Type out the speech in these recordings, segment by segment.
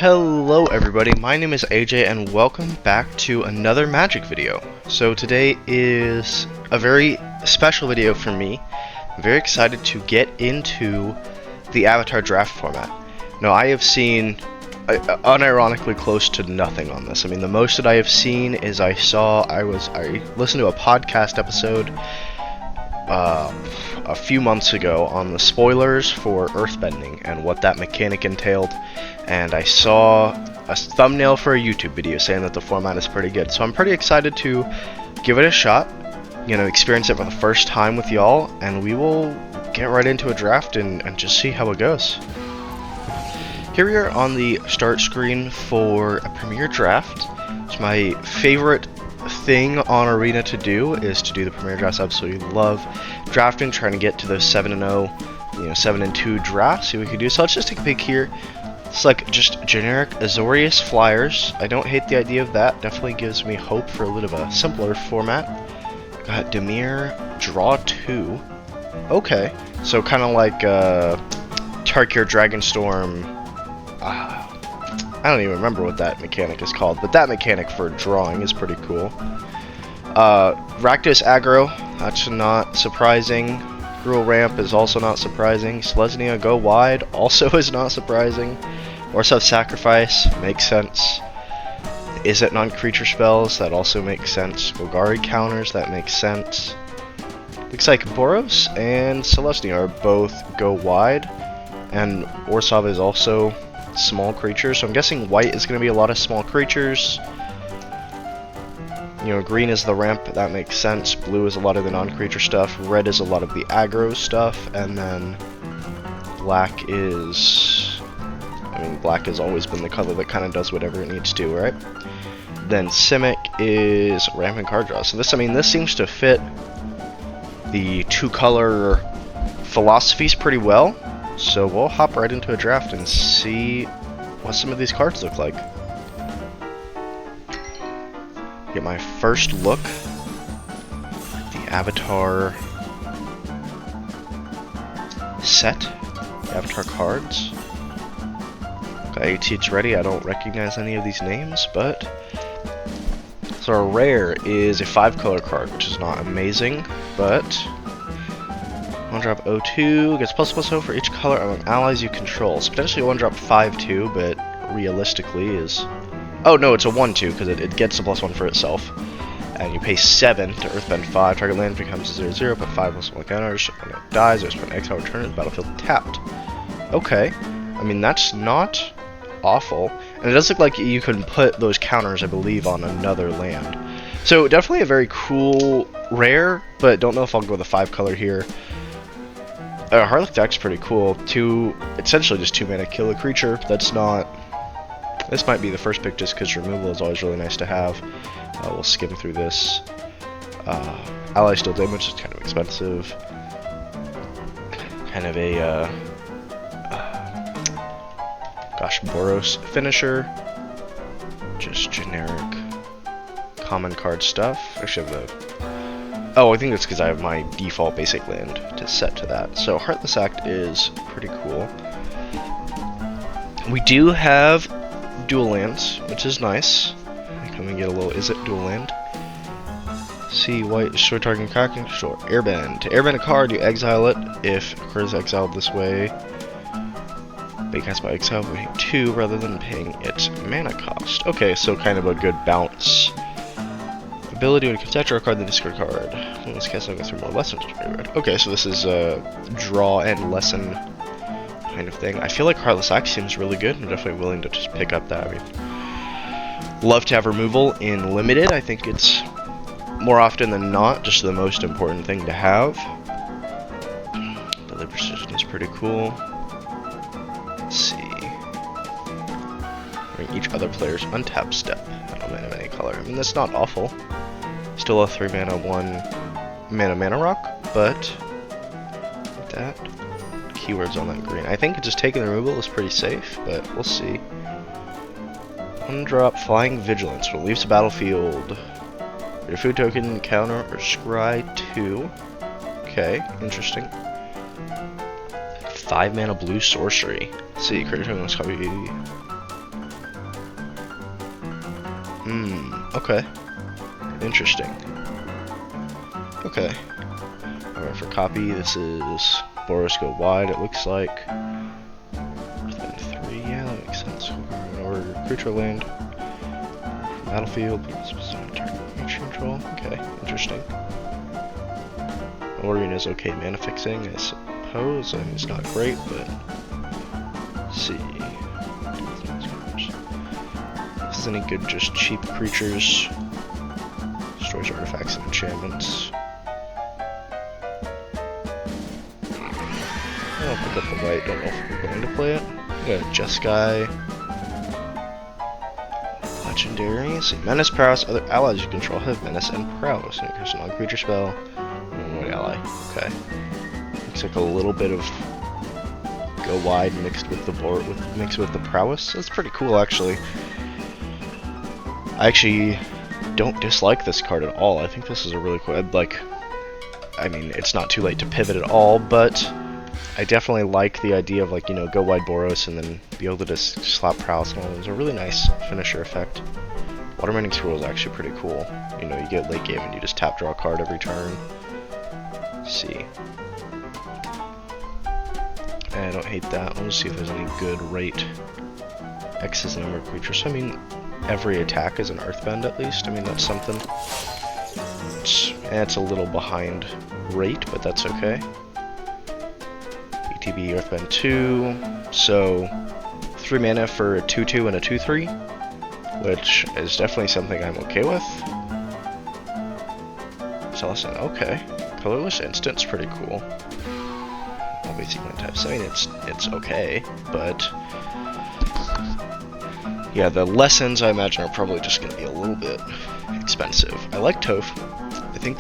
Hello everybody, my name is AJ and welcome back to another Magic video. So today is a very special video for me. I'm very excited to get into the Avatar draft format. Now I have seen unironically close to nothing on this. I mean, the most that I have seen is I listened to a podcast episode a few months ago on the spoilers for Earthbending and what that mechanic entailed, and I saw a thumbnail for a YouTube video saying that the format is pretty good. So I'm pretty excited to give it a shot, experience it for the first time with y'all, and we will get right into a draft and just see how it goes. Here we are on the start screen for a Premier draft. It's my favorite thing on Arena to do is to do the Premier drafts. I absolutely love drafting, trying to get to those 7-0, 7-2 drafts. See what we can do. So let's just take a peek here. It's like just generic Azorius flyers. I don't hate the idea of that. Definitely gives me hope for a little bit of a simpler format. Got Dimir, draw 2. Okay, so kind of like Tarkir Dragonstorm. I don't even remember what that mechanic is called, but that mechanic for drawing is pretty cool. Rakdos aggro, that's not surprising. Gruul ramp is also not surprising. Selesnya go wide also is not surprising. Orsov sacrifice makes sense. Is it non-creature spells? That also makes sense. Golgari counters, that makes sense. Looks like Boros and Selesnya are both go wide, and Orsov is also small creatures, so I'm guessing white is going to be a lot of small creatures. Green is the ramp, that makes sense. Blue is a lot of the non-creature stuff. Red is a lot of the aggro stuff, and then black is... black has always been the color that kind of does whatever it needs to, right? Then Simic is ramp and card draw. So this seems to fit the two-color philosophies pretty well. So we'll hop right into a draft and see what some of these cards look like. Get my first look at the Avatar set, the Avatar cards. Got ATH ready. I don't recognize any of these names, but... So our rare is a 5-color card, which is not amazing, but... 1-drop 0/2 gets ++0 for each color among allies you control. So potentially 1-drop 5/2, but realistically is... Oh no, it's a 1/2 because it gets a +1 for itself. And you pay 7 to Earthbend 5. Target land becomes 0/0, put 5+1 counters. When it dies, there's an exile return to the battlefield tapped. Okay, that's not awful. And it does look like you can put those counters, I believe, on another land. So definitely a very cool rare, but don't know if I'll go with a 5-color here. Harlock deck's pretty cool. Essentially just 2 mana kill a creature. That's not... This might be the first pick just because removal is always really nice to have. We'll skim through this. Ally Steal Damage is kind of expensive. Kind of a... Boros Finisher. Just generic common card stuff. Actually, I have the... Oh, I think that's because I have my default basic land to set to that. So Heartless Act is pretty cool. We do have dual lands, which is nice. Can we get a little... Is it dual land? See, white, destroy target cracking, sure. Airbend. To airbend a card, you exile it. If a card is exiled this way, but you cast by exile, paying 2 rather than paying its mana cost. Okay, so kind of a good bounce. Ability when you can draw a card, then discard a card. When this cast, I'll go through more lessons. Okay, so this is a draw and lesson kind of thing. I feel like Heartless Act seems really good. I'm definitely willing to just pick up that. Love to have removal in limited. I think it's more often than not just the most important thing to have. Deadly Precision is pretty cool. Let's see. Bring each other player's untap step. I don't mind of any color. That's not awful. Still a 3 mana, 1 mana rock, but that keywords on that green. I think just taking the removal is pretty safe, but we'll see. 1-drop Flying Vigilance. When it leaves the battlefield, your food token, counter, or scry 2. Okay, interesting. 5 mana blue sorcery. Let's see, creature token must copy Okay. Interesting. Okay. Alright, for copy, this is Boros Go Wide, it looks like. Then 3, yeah, that makes sense. Or creature land. Battlefield, target creature control. Okay, interesting. Orion is okay mana fixing, I suppose. I mean, it's not great, but let's see. This is any good, just cheap creatures. Destroys artifacts and enchantments. I'll pick up the white, don't know if we're going to play it. We got Jeskai. Legendary. See, Menace, Prowess, other allies you control have Menace and Prowess. And you cast a non-creature spell. And white ally. Okay. Looks like a little bit of Go Wide mixed with the Prowess. That's pretty cool, actually. I actually don't dislike this card at all. I think this is a really cool. I mean, it's not too late to pivot at all, but I definitely like the idea of, like, you know, go wide Boros and then be able to just slap Prowess and all. It's a really nice finisher effect. Watermending Scroll is actually pretty cool. You know, you get late game and you just tap draw a card every turn. Let's see. I don't hate that. We'll see if there's any good rate. X is the number of creatures. So, I mean, every attack is an Earthbend at least. I mean, that's something. It's a little behind rate, but that's okay. ETB Earthbend 2, so 3 mana for a 2/2 and a 2/3, which is definitely something I'm okay with. Celestin, okay. Colorless Instant's pretty cool. Obviously, one types. I mean, it's okay, but yeah, the lessons I imagine are probably just going to be a little bit expensive. I like Toph. I think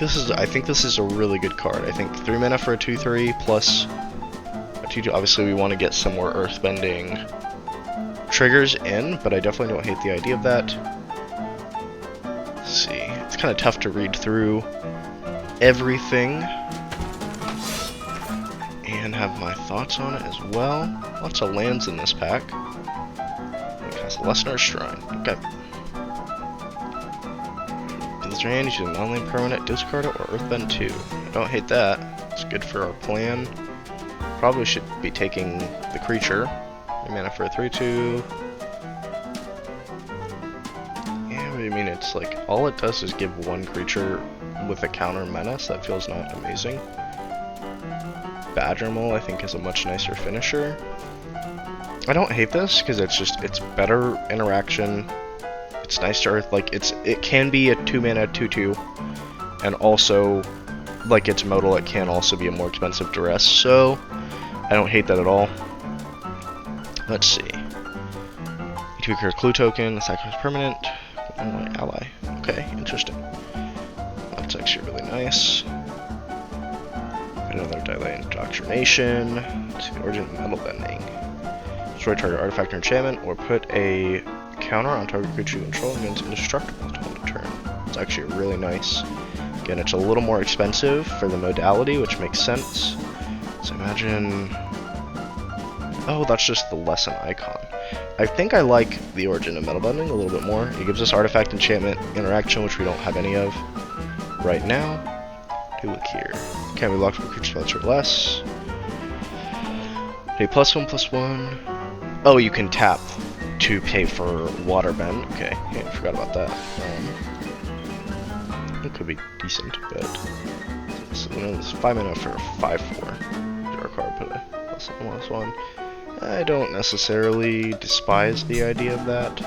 this is a really good card. I think 3 mana for a 2/3 plus a 2/2. Obviously, we want to get some more earthbending triggers in, but I definitely don't hate the idea of that. Let's see. It's kind of tough to read through everything and have my thoughts on it as well. Lots of lands in this pack. Cast Lesnar Shrine. Okay. Deals your hand, you choose an online permanent, discard it, or Earthbend 2. I don't hate that. It's good for our plan. Probably should be taking the creature. 3 mana for a 3/2. Yeah, but I mean, it's like, all it does is give one creature with a counter menace. That feels not amazing. Badgermole, I think, is a much nicer finisher. I don't hate this because it's better interaction. It's nice to earth, like it can be a 2 mana 2/2, and also like its modal, it can also be a more expensive duress. So I don't hate that at all. Let's see. You create a clue token, sacrifice permanent, ally. Okay, interesting. That's actually really nice. Another Dilate Indoctrination. Let's see the origin of metal bending. Destroy target artifact or enchantment, or put a counter on target creature you control and it's indestructible until end of turn. It's actually really nice. Again, it's a little more expensive for the modality, which makes sense. So imagine... Oh, that's just the lesson icon. I think I like the origin of metal bending a little bit more. It gives us artifact enchantment interaction, which we don't have any of right now. Do look here. Can't be locked for creature spells or less. A +1/+1. Oh, you can tap to pay for waterbend. Okay, yeah, I forgot about that. It could be decent, but so, it's 5 mana for 5/4. Draw a card, put a +1/+1. I don't necessarily despise the idea of that.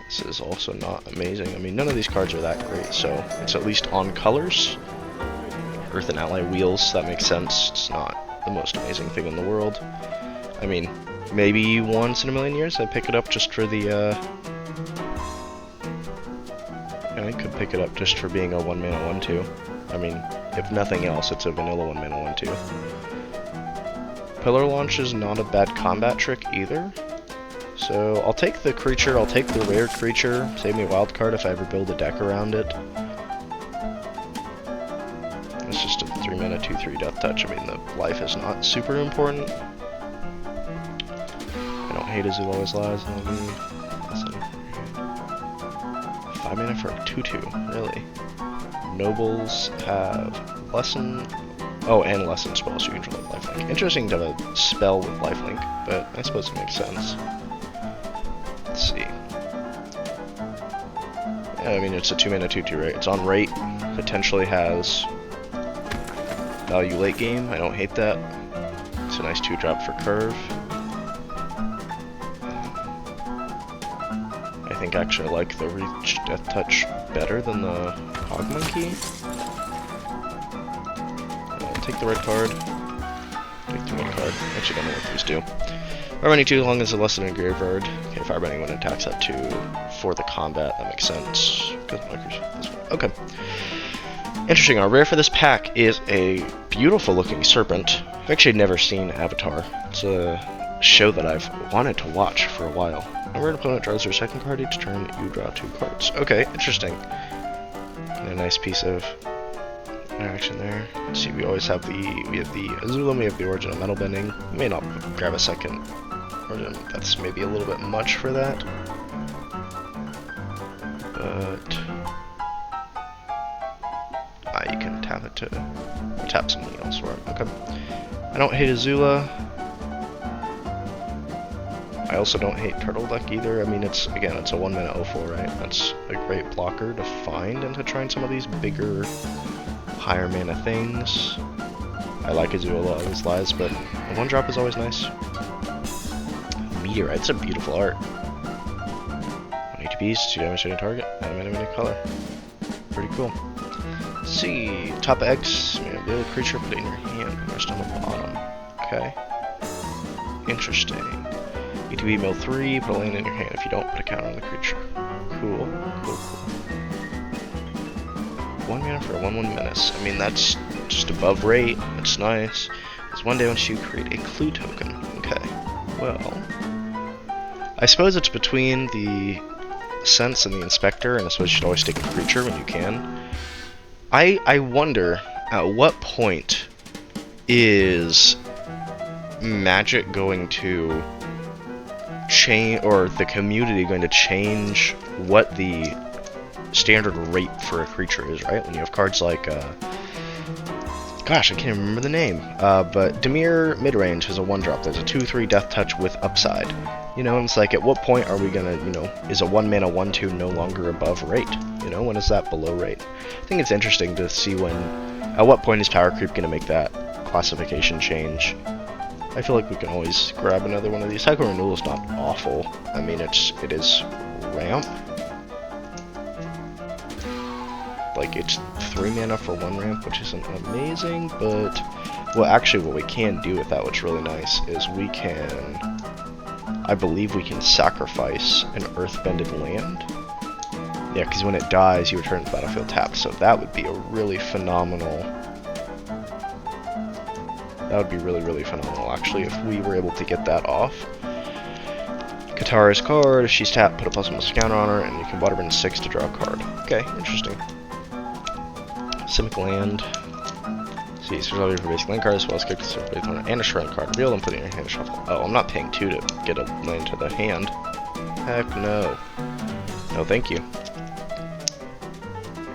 This is also not amazing. I mean, none of these cards are that great, so it's at least on colors. Earth and Ally wheels, that makes sense. It's not the most amazing thing in the world. I mean, maybe once in a million years I'd pick it up just for the, I could pick it up just for being a 1 mana 1/2. I mean, if nothing else, it's a vanilla 1 mana 1/2. Pillar Launch is not a bad combat trick either. So I'll take the creature, I'll take the rare creature, save me a wild card if I ever build a deck around it. It's just a 3 mana 2/3 Death Touch. I mean, the life is not super important. I don't hate Azul Always Lies. 5 mana for a 2/2, really. Nobles have lesson. Oh, and lesson spells, so you control lifelink. Interesting to have a spell with lifelink, but I suppose it makes sense. Let's see. Yeah, I mean, it's a 2 mana 2/2, right? It's on rate, potentially has value late game. I don't hate that. It's a nice 2-drop for curve. I think actually I like the Reach Death Touch better than the Hog Monkey. Take the red card. Take the red card. Actually, don't know what these do. Firebending 2 as long as a lesson in graveyard. Okay, Firebending when it attacks that 2 for the combat. That makes sense. Good markers. Okay. Interesting. Our rare for this pack is a beautiful looking serpent. I've actually never seen Avatar. It's a show that I've wanted to watch for a while. Whenever an opponent draws their second card each turn, you draw 2 cards. Okay, interesting. And a nice piece of interaction there. Let's see, we always have we have the Azula, we have the original metal bending. We may not grab a second origin. That's maybe a little bit much for that. But you can tap it to tap something else for it. Okay. I don't hate Azula. I also don't hate Turtle Deck either. I mean, it's a 1 mana 0/4, right? That's a great blocker to find and to try some of these bigger, higher mana things. I like Azula, always lies, but a 1-drop is always nice. Meteorite's a beautiful art. 1 HPs, 2 damage to any target, 9 mana any color. Pretty cool. Let's see, top X, build a creature, put it in your hand, rest on the bottom. Okay. Interesting. ETB mill 3, put a land in your hand. If you don't, put a counter on the creature. Cool. 1 mana for a 1/1 menace. I mean, that's just above rate. That's nice. It's 1 day once you create a clue token. Okay. Well, I suppose it's between the Sense and the Inspector, and I suppose you should always take a creature when you can. I wonder, at what point is Magic going to change, or the community going to change what the standard rate for a creature is, right? When you have cards like, gosh, I can't even remember the name, but Dimir Midrange has a 1-drop. There's a 2/3 Death Touch with upside. You know, and it's like, at what point are we gonna, is a 1 mana 1/2 no longer above rate? When is that below rate? I think it's interesting to see at what point is Power Creep gonna make that classification change. I feel like we can always grab another one of these. Cycle Renewal is not awful. I mean, it is ramp. Like, it's 3 mana for 1 ramp, which isn't amazing, but what we can do with that, what's really nice, is we can, I believe we can sacrifice an Earthbended land. Yeah, because when it dies, you return to the battlefield tapped, so that would be a really phenomenal. That would be really, really phenomenal, actually, if we were able to get that off. Katara's card, if she's tapped, put a +1/++ counter on her, and you can waterbend 6 to draw a card. Okay, interesting. Simic land. See, it's resolved for basic land card as well as kick and a shrine card. Reveal and put it in your hand and shuffle. Oh, I'm not paying 2 to get a land to the hand. Heck no. No, thank you.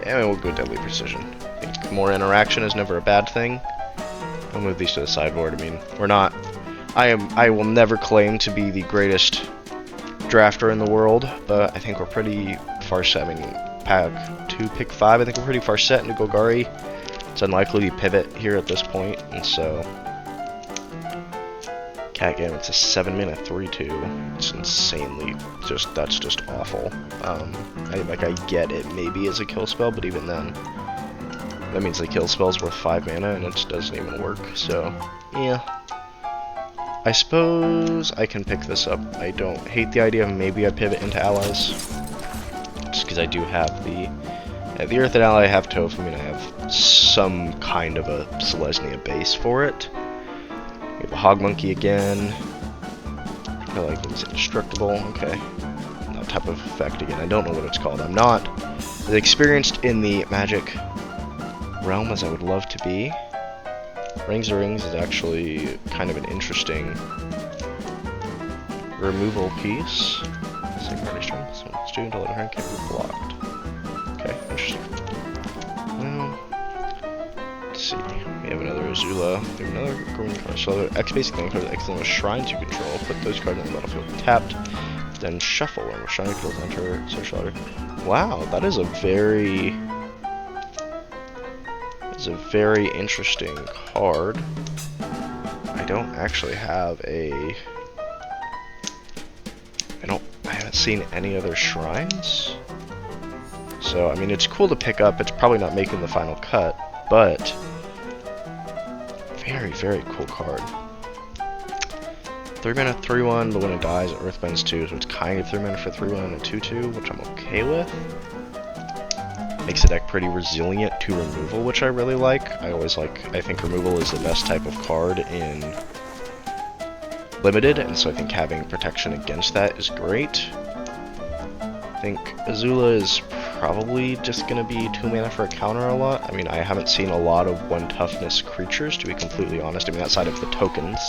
Yeah, we'll go Deadly Precision. I think more interaction is never a bad thing. I'll move these to the sideboard. I mean, we're not. I will never claim to be the greatest drafter in the world, but I think we're pretty far set. I mean, pack 2, pick 5. I think we're pretty far set into Golgari. It's unlikely to pivot here at this point, and so. Cat game. It's a 7 mana 3/2. It's insanely that's just awful. I get it maybe as a kill spell, but even then. That means the kill spell's worth 5 mana and it just doesn't even work, so yeah. I suppose I can pick this up. I don't hate the idea of maybe I pivot into allies. Just because I do have the Earthen Ally, I have Toph, I mean I have some kind of a Selesnya base for it. We have a Hog Monkey again. I like it's indestructible, okay. That type of effect again, I don't know what it's called. I'm not as experienced in the Magic realm as I would love to be. Rings of Rings is actually kind of an interesting removal piece. Sacred Strength, so it's due until the turn can be blocked. Azula. Leave another green card. So X basic land cards, X number of shrines you control. Put those cards on the battlefield tapped. Then shuffle. And we're shrine controls enter search order. Wow, that is a very interesting card. I don't actually have a. I haven't seen any other shrines. So, I mean, it's cool to pick up. It's probably not making the final cut, but very, very cool card. 3 mana, 3/1, but when it dies, it earthbends 2, so it's kind of 3 mana for 3/1 and a 2/2, which I'm okay with. Makes the deck pretty resilient to removal, which I really like. I think removal is the best type of card in Limited, and so I think having protection against that is great. I think Azula is probably just going to be 2 mana for a counter a lot. I mean, I haven't seen a lot of 1 toughness creatures, to be completely honest. I mean, outside of the tokens.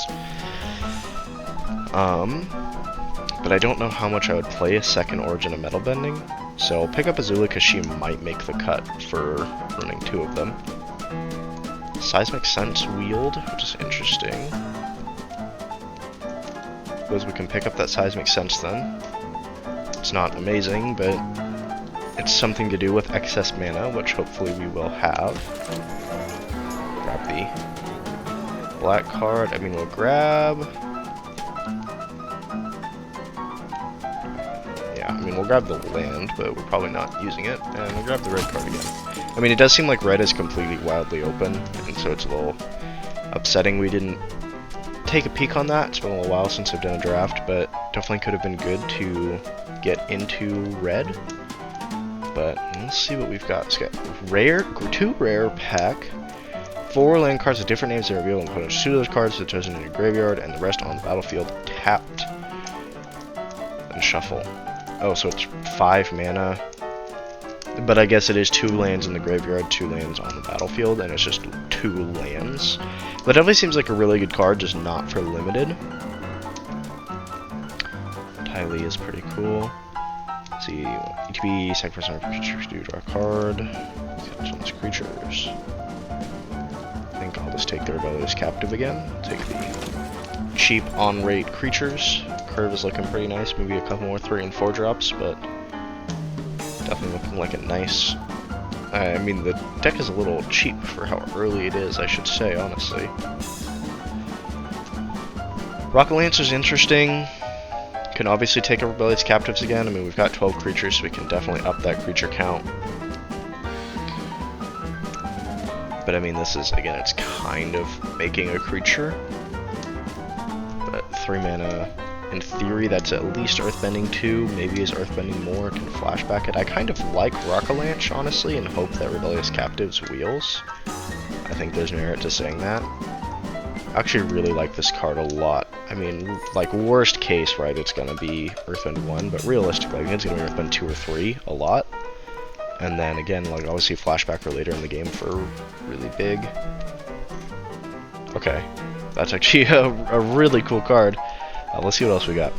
But I don't know how much I would play a second Origin of Metal Bending. So I'll pick up Azula because she might make the cut for running 2 of them. Seismic Sense Wield, which is interesting. Suppose we can pick up that Seismic Sense then. It's not amazing, but it's something to do with excess mana, which hopefully we will have. Grab the black card. I mean, we'll grab. Yeah, I mean, we'll grab the land, but we're probably not using it. And we'll grab the red card again. I mean, it does seem like red is completely wildly open, and so it's a little upsetting we didn't take a peek on that. It's been a little while since I've done a draft, but definitely could have been good to get into red. But let's see what we've got. It's got rare, 2 rare pack, 4 land cards with different names that are revealed, and put 2 of those cards to the chosen in your graveyard, and the rest on the battlefield tapped. And shuffle. Oh, so it's 5 mana. But I guess it is 2 lands in the graveyard, 2 lands on the battlefield, and it's just 2 lands. That definitely seems like a really good card, just not for Limited. Ty Lee is pretty cool. Let's see, ETB, sacrifice on creatures, do draw a card. Let's creatures. I think I'll just take the Rebellious Captive again. Take the cheap on-rate creatures. Curve is looking pretty nice, maybe a couple more 3 and 4 drops, but definitely looking like a nice. I mean, the deck is a little cheap for how early it is, I should say, honestly. Rocket Lancer's interesting. Can obviously take a Rebellious Captives again. I mean, we've got 12 creatures, so we can definitely up that creature count. But I mean, this is, again, it's kind of making a creature. But 3 mana. In theory, that's at least Earthbending 2, maybe is Earthbending more, can flashback it. I kind of like Rockalaunch, honestly, and hope that Rebellious Captives wheels. I think there's merit to saying that. I actually really like this card a lot. I mean, like, worst case, right, it's gonna be Earthbend 1, but realistically, I think it's gonna be Earthbend 2 or 3 a lot. And then, again, like, obviously flashback her later in the game for really big. Okay, that's actually a really cool card. Let's see what else we got.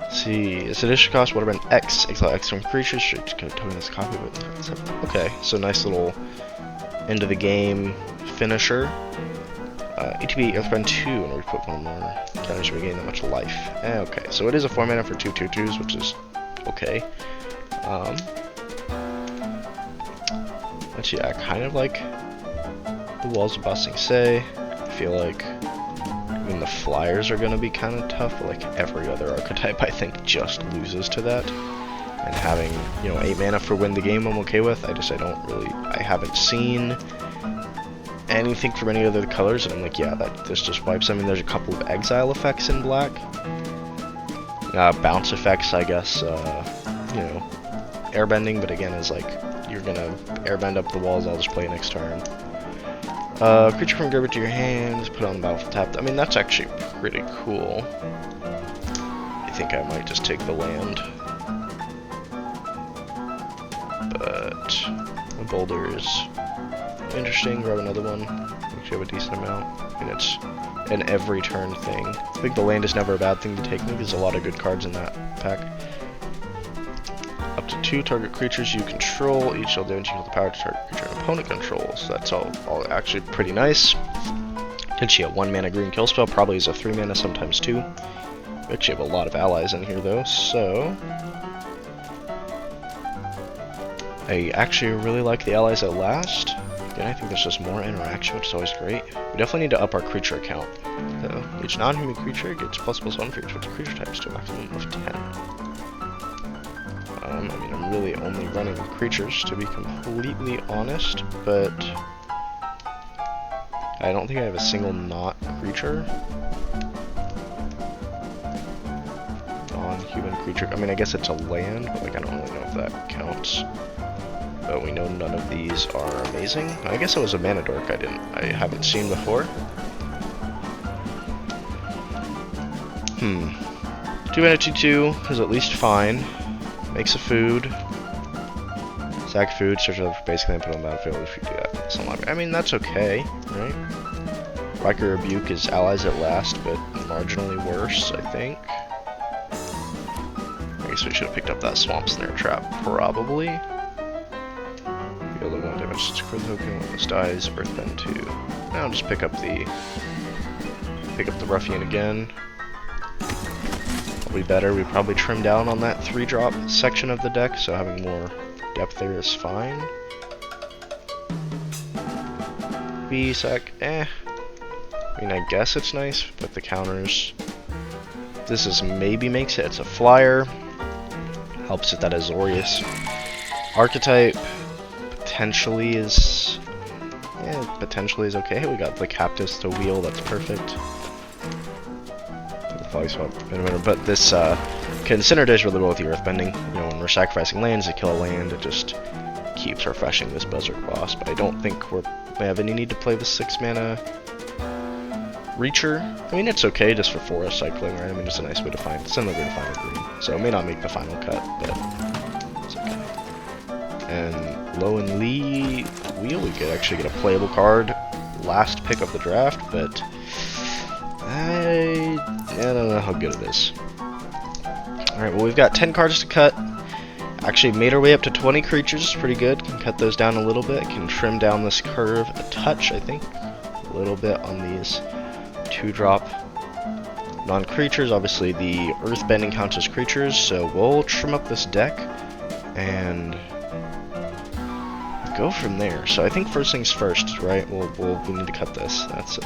Let's see, its additional cost would have been X. Exile X from creatures. Should token this copy of it. Okay, so nice little end of the game finisher. ETB Earthbend 2, and we put 1 more counters to regain that much life. Okay, so it is a 4 mana for 2 2/2s, which is okay. Let's see, I kind of like the Walls of Bossing Say. I feel like. I mean, the flyers are going to be kind of tough, but like every other archetype, I think, just loses to that. And having, 8 mana for win the game, I'm okay with. I haven't seen anything from any other colors, and I'm like, yeah, this just wipes. I mean, there's a couple of exile effects in black. Bounce effects, I guess, airbending, but again, is like, you're going to airbend up the walls, I'll just play next turn. Creature from graveyard to your hand, put on the battlefield tapped. I mean, that's actually pretty cool. I think I might just take the land. But the boulder is interesting. Grab another one. Actually have a decent amount. I mean, it's an every turn thing. I think the land is never a bad thing to take. There's a lot of good cards in that pack. Up to 2 target creatures you control. Each shall damage equal the power to target creature an opponent controls. So that's all actually pretty nice. Potentially a 1-mana green kill spell, probably is a 3-mana, sometimes 2. We actually have a lot of allies in here though, so I actually really like the allies at last. Again, I think there's just more interaction, which is always great. We definitely need to up our creature count. So each non-human creature gets ++1 for each of its creature types to a maximum of 10. I mean, I'm really only running creatures, to be completely honest, but I don't think I have a single not creature. Non-human creature. I mean, I guess it's a land, but like I don't really know if that counts. But we know none of these are amazing. I guess it was a mana dork I haven't seen before. 2 mana 2/2 is at least fine. Makes a food. Sack food, search for basically and put on the battlefield if you do that. I mean, that's okay, right? Riker Rebuke is allies at last, but marginally worse, I think. I guess we should have picked up that Swamp Snare Trap, probably. Deal 1 damage to critical token when this dies, Earthbend 2. Now just pick up the Ruffian again. Be better. We probably trim down on that 3-drop section of the deck, so having more depth there is fine. B-Sec, I mean, I guess it's nice, but the counters. This is maybe makes it. It's a flyer. Helps with that Azorius archetype. Potentially is okay. We got the Captus to wheel. That's perfect. But this synergize really well with the Earthbending. You know, when we're sacrificing lands to kill a land, it just keeps refreshing this Berserk boss. But I don't think we have any need to play the 6-mana Reacher. I mean, it's okay just for forest cycling, right? I mean, it's a nice way to find, similar way to find a green. So it may not make the final cut, but it's okay. And Low and Lee Wheel, we could actually get a playable card last pick of the draft, but I don't know how good it is. Alright, well, we've got 10 cards to cut. Actually made our way up to 20 creatures, pretty good. Can cut those down a little bit. Can trim down this curve a touch, I think. A little bit on these 2-drop non-creatures. Obviously, the Earthbending counts as creatures, so we'll trim up this deck and go from there. So I think first things first, right? We need to cut this. That's a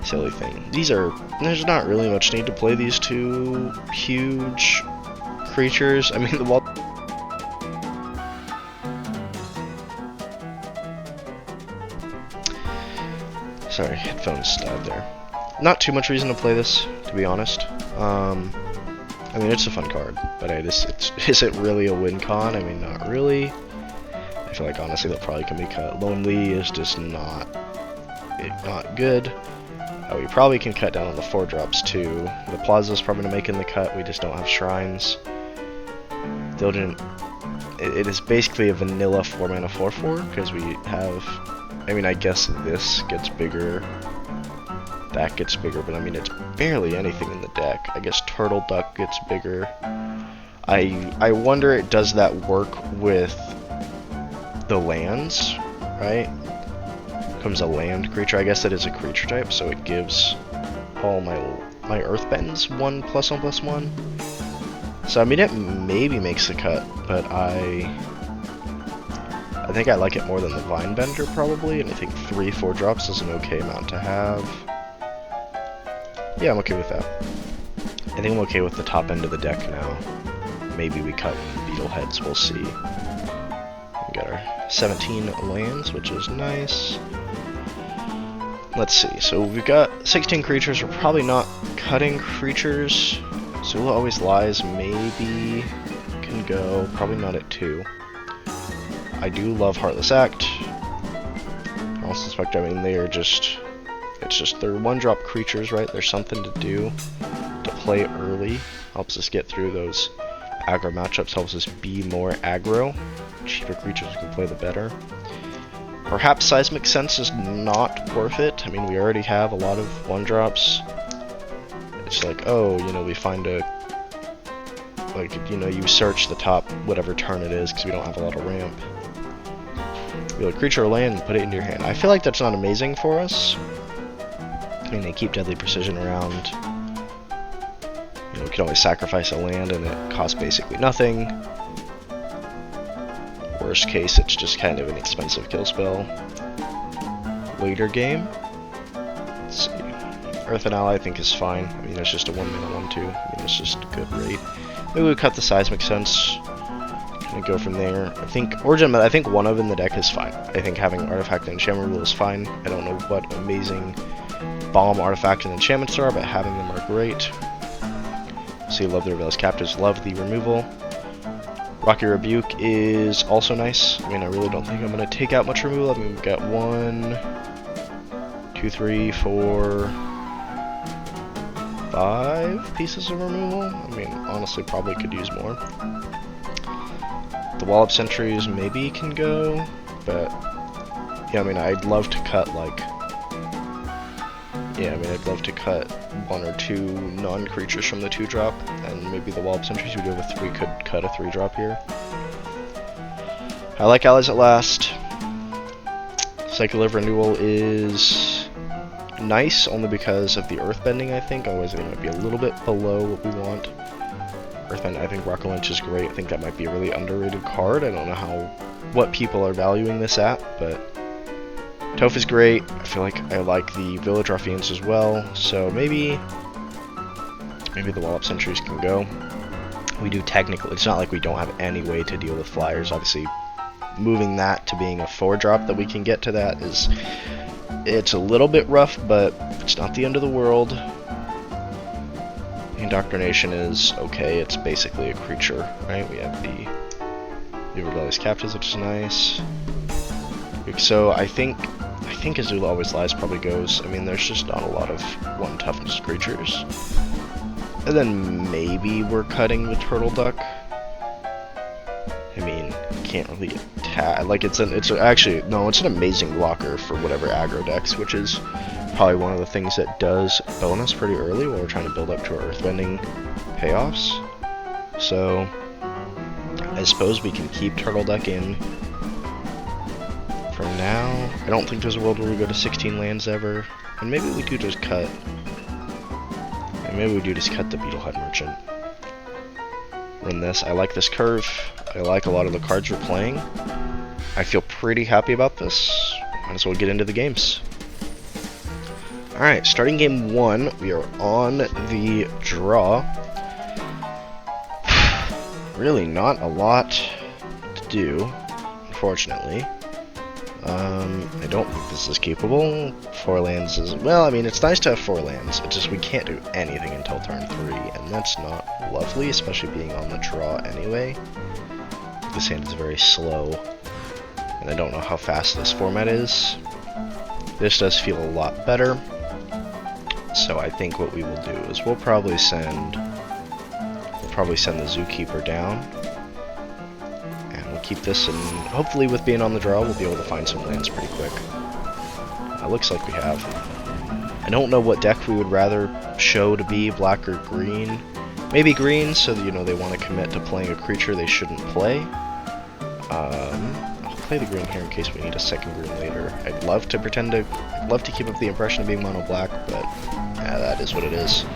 silly thing. There's not really much need to play these 2 huge creatures. I mean, the wall. Sorry, headphones died there. Not too much reason to play this, to be honest. I mean, it's a fun card, but is it really a win con? I mean, not really. I feel like honestly that probably can be cut. Lonely is just not good. We probably can cut down on the 4-drops too. The Plaza's probably gonna make in the cut. We just don't have shrines. It is basically a vanilla 4-mana 4/4 because we have. I mean, I guess this gets bigger. That gets bigger, but I mean it's barely anything in the deck. I guess Turtle Duck gets bigger. I wonder, does that work with the lands, right? Becomes a land creature. I guess that is a creature type, so it gives all my Earthbends 1+1/+1. So I mean, it maybe makes the cut, but I think I like it more than the Vinebender probably, and I think 3/4 drops is an okay amount to have. Yeah, I'm okay with that. I think I'm okay with the top end of the deck now. Maybe we cut Beetleheads, we'll see. We got our 17 lands, which is nice. Let's see, so we've got 16 creatures. We're probably not cutting creatures. Zula Always Lies maybe can go, probably not at 2. I do love Heartless Act. Also Spectre, I mean, they're just, they're 1-drop creatures, right? There's something to do to play early. Helps us get through those aggro matchups, helps us be more aggro. Cheaper creatures we can play, the better. Perhaps Seismic Sense is not worth it. I mean, we already have a lot of 1-drops. It's like, oh, you know, we find a, like, you know, you search the top whatever turn it is because we don't have a lot of ramp. You like creature or land and put it into your hand. I feel like that's not amazing for us. I mean, they keep Deadly Precision around. You know, we can always sacrifice a land and it costs basically nothing. Worst case, it's just kind of an expensive kill spell. Later game. Let's see. Earth and Ally I think is fine. I mean, it's just a 1 mana 1/2. I mean, it's just a good rate. Maybe we cut the Seismic Sense. Gonna go from there. I think Origin, I think one of in the deck is fine. I think having Artifact and Enchantment Rule is fine. I don't know what amazing bomb Artifact and enchantments are, but having them are great. So you love the Rebellious Captives, love the removal. Rocky Rebuke is also nice. I mean, I really don't think I'm gonna take out much removal. I mean, we've got 1, 2, 3, 4, 5 pieces of removal. I mean, honestly, probably could use more. The Wallop Sentries maybe can go, but yeah, I mean, I'd love to cut like, yeah, I mean, I'd love to cut 1 or 2 non-creatures from the 2-drop, and maybe the Wallop Sentries we do have a 3 could cut a 3-drop here. I like Allies at Last. Cycle of Renewal is nice only because of the Earthbending, I think. Otherwise, it might be a little bit below what we want. Earthbend, I think Rocket Lynch is great. I think that might be a really underrated card. I don't know what people are valuing this at, but Toph is great. I feel like I like the Village Ruffians as well, so maybe the Wallop Sentries can go. We do technically, it's not like we don't have any way to deal with flyers. Obviously, moving that to being a 4-drop that we can get to that is, it's a little bit rough, but it's not the end of the world. Indoctrination is okay, it's basically a creature, right? We have the Rebellious Captives, which is nice. So I think Azula Always Lies probably goes. I mean, there's just not a lot of 1 toughness creatures. And then maybe we're cutting the Turtle Duck. I mean, can't really attack. Like, it's an amazing blocker for whatever aggro decks, which is probably one of the things that does bonus pretty early when we're trying to build up to our Earthbending payoffs. So I suppose we can keep Turtle Duck in for now. I don't think there's a world where we go to 16 lands ever, and maybe we do just cut. And maybe we do just cut the Beetlehead Merchant. Run this. I like this curve. I like a lot of the cards we're playing. I feel pretty happy about this. Might as well get into the games. Alright, starting game 1, we are on the draw. Really not a lot to do, unfortunately. I don't think this is keepable. 4 lands is, well, I mean, it's nice to have 4 lands. It's just we can't do anything until turn 3, and that's not lovely, especially being on the draw anyway. This hand is very slow, and I don't know how fast this format is. This does feel a lot better. So I think what we will do is we'll probably send the Zookeeper down, and we'll keep this, and hopefully with being on the draw we'll be able to find some lands pretty quick. Looks like we have. I don't know what deck we would rather show to be, black or green. Maybe green, so that, you know, they want to commit to playing a creature they shouldn't play. I'll play the green here in case we need a second green later. I'd love to keep up the impression of being mono black, but yeah, that is what it is.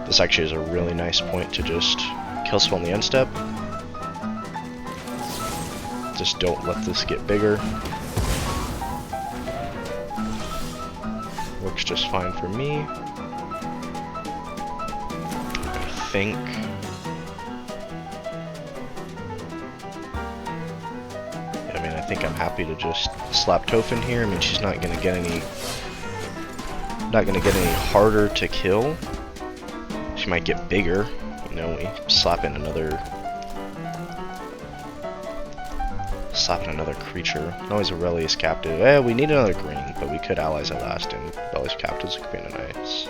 This actually is a really nice point to just kill spell on the end step. Just don't let this get bigger. Works just fine for me. I think. I mean, I think I'm happy to just slap Toph in here. I mean, she's not gonna get any harder to kill. She might get bigger. You know, we slap in another creature. Always Aurelius Captive. Eh, we need another green, but we could Allies at Last, and Aurelius Captives could be nice.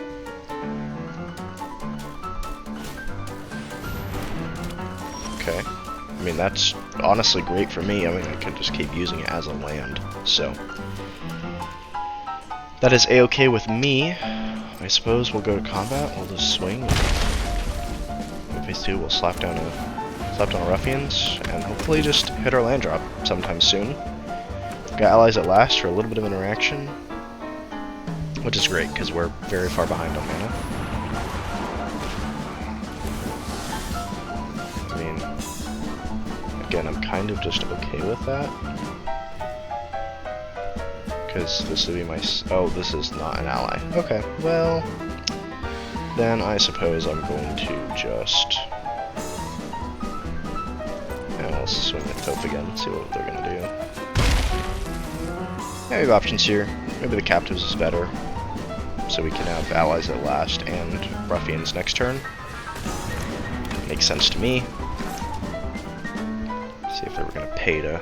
Okay. I mean, that's honestly great for me. I mean, I could just keep using it as a land. So that is a-okay with me. I suppose we'll go to combat. We'll just swing. In phase 2, we'll slap down a Ruffians, and hopefully just hit our land drop sometime soon. Got Allies at Last for a little bit of interaction. which is great because we're very far behind on mana. I mean, again, I'm kind of just okay with that. Because this would be my... Oh, this is not an ally. Okay, well... Then I suppose I'm going to just... And I'll swing the Toph again and see what they're going to do. Yeah, we have options here. Maybe the Captives is better. So we can have allies at last and ruffians next turn. Makes sense to me. See if they were going to pay to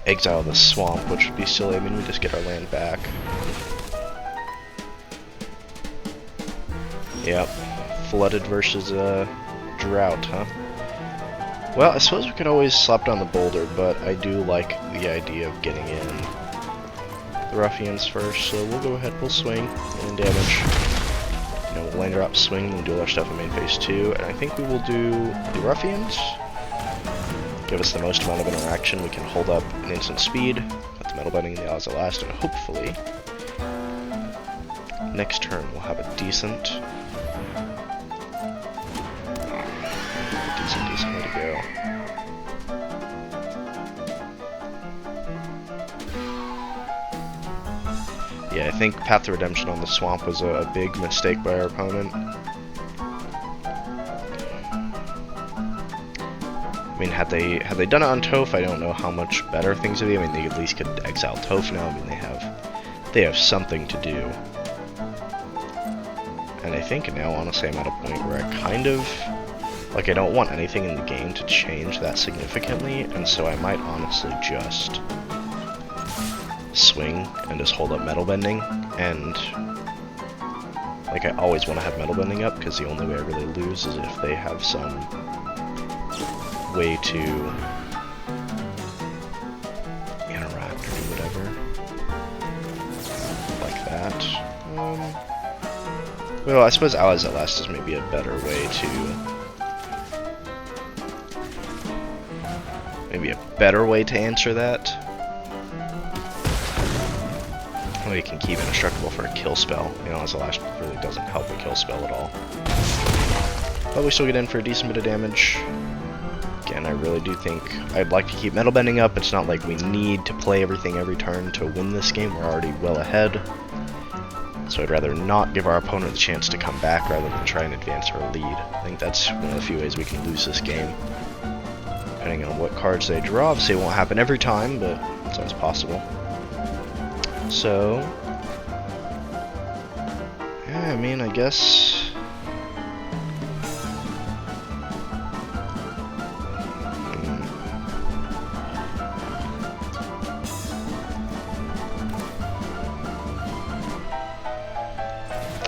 exile the swamp, which would be silly. I mean, we just get our land back. Yep. Flooded versus drought, huh? Well, I suppose we could always slap down the boulder, but I do like the idea of getting in the ruffians first, so we'll go ahead, we'll swing, and damage. You know, we'll land drop, swing, and do all our stuff in main phase 2, and I think we will do the ruffians. Give us the most amount of interaction. We can hold up an instant speed, at the metal bending the allies at last, and hopefully next turn we'll have a decent way to go. Yeah, I think Path to Redemption on the swamp was a big mistake by our opponent. I mean, had they done it on Toph, I don't know how much better things would be. I mean, they at least could exile Toph now. I mean, they have something to do. And I think now, honestly, I'm at a point where I kind of, like, I don't want anything in the game to change that significantly, and so I might honestly just swing and just hold up metal bending, and, like, I always want to have metal bending up, because the only way I really lose is if they have some way to interact or do whatever, like that. Well, I suppose allies at last is maybe a better way to answer that. Well, you can keep indestructible for a kill spell. You know, allies at last really doesn't help a kill spell at all. But we still get in for a decent bit of damage. Again, I really do think I'd like to keep metal bending up. It's not like we need to play everything every turn to win this game. We're already well ahead. So I'd rather not give our opponent the chance to come back rather than try and advance our lead. I think that's one of the few ways we can lose this game. Depending on what cards they draw. Obviously it won't happen every time, but it's always possible. So, yeah, I mean, I guess...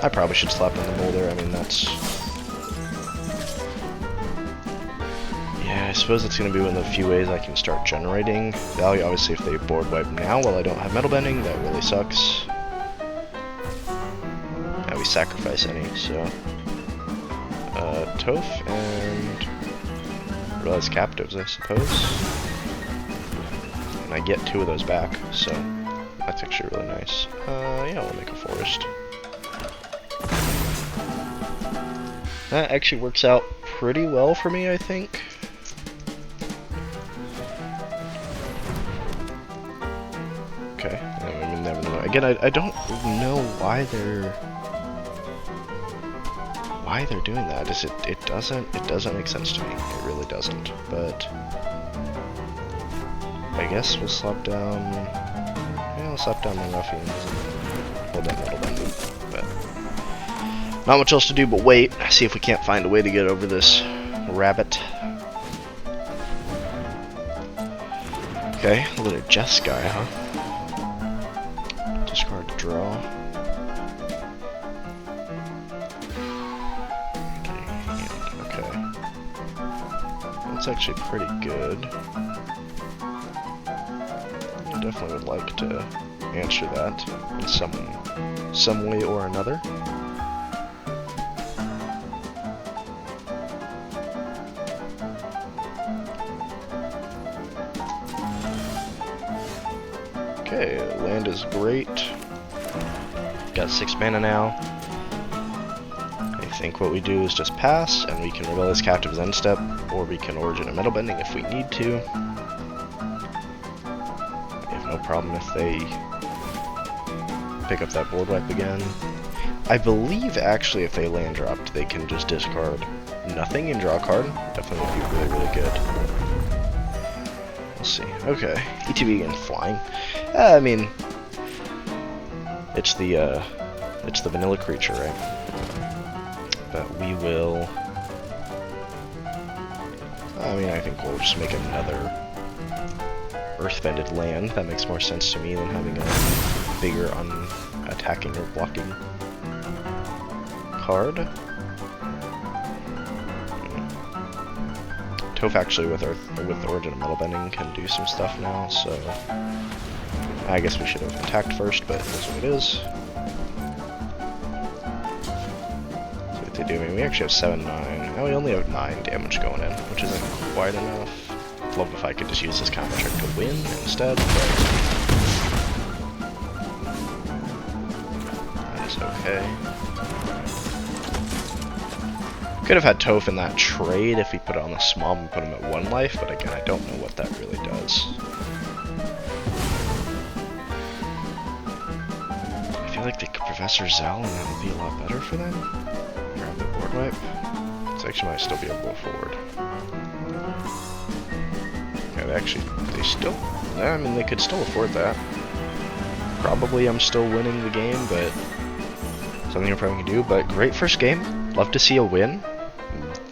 I probably should slap on the boulder. I mean, that's... Yeah, I suppose it's going to be one of the few ways I can start generating value. Obviously, if they board wipe now while I don't have metal bending, that really sucks. Now we sacrifice any, so... Toph and... realize Captives, I suppose. And I get 2 of those back, so... that's actually really nice. Yeah, we'll make a forest. That actually works out pretty well for me, I think. Okay, I mean, never know. Again, I don't know why they're doing that. It doesn't make sense to me. It really doesn't. But I guess we'll slap down. Yeah, we'll slap down the ruffians and hold that metal bending. But not much else to do but wait, see if we can't find a way to get over this rabbit. Okay, a little Jess guy, huh? Discard to draw. Okay. That's actually pretty good. I definitely would like to answer that in some way or another. Okay, land is great. Got 6 mana now. I think what we do is just pass, and we can Rebellious Captives end step, or we can Origin a Metal Bending if we need to. We have no problem if they pick up that board wipe again. I believe actually if they land dropped, they can just discard nothing and draw a card. Definitely would be really, really good. We'll see. Okay, ETB again, flying. I mean, it's the vanilla creature, right? But we will. I mean, I think we'll just make another Earthbended land. That makes more sense to me than having a bigger attacking or blocking card. Toph actually with Origin of Metal Bending can do some stuff now, so I guess we should have attacked first, but that's what it is. See what they do. I mean, we actually have 7-9. Now we only have 9 damage going in, which isn't quite enough. I'd love if I could just use this counter trick to win instead, but that is okay. Could have had Toph in that trade if we put it on the Swamp and put him at 1 life, but again, I don't know what that really does. I feel like they could Professor Zal and that would be a lot better for them. Grab the board wipe. So actually might still be able to go forward. Yeah, I mean, they could still afford that. Probably I'm still winning the game, but something I probably can do, but great first game. Love to see a win.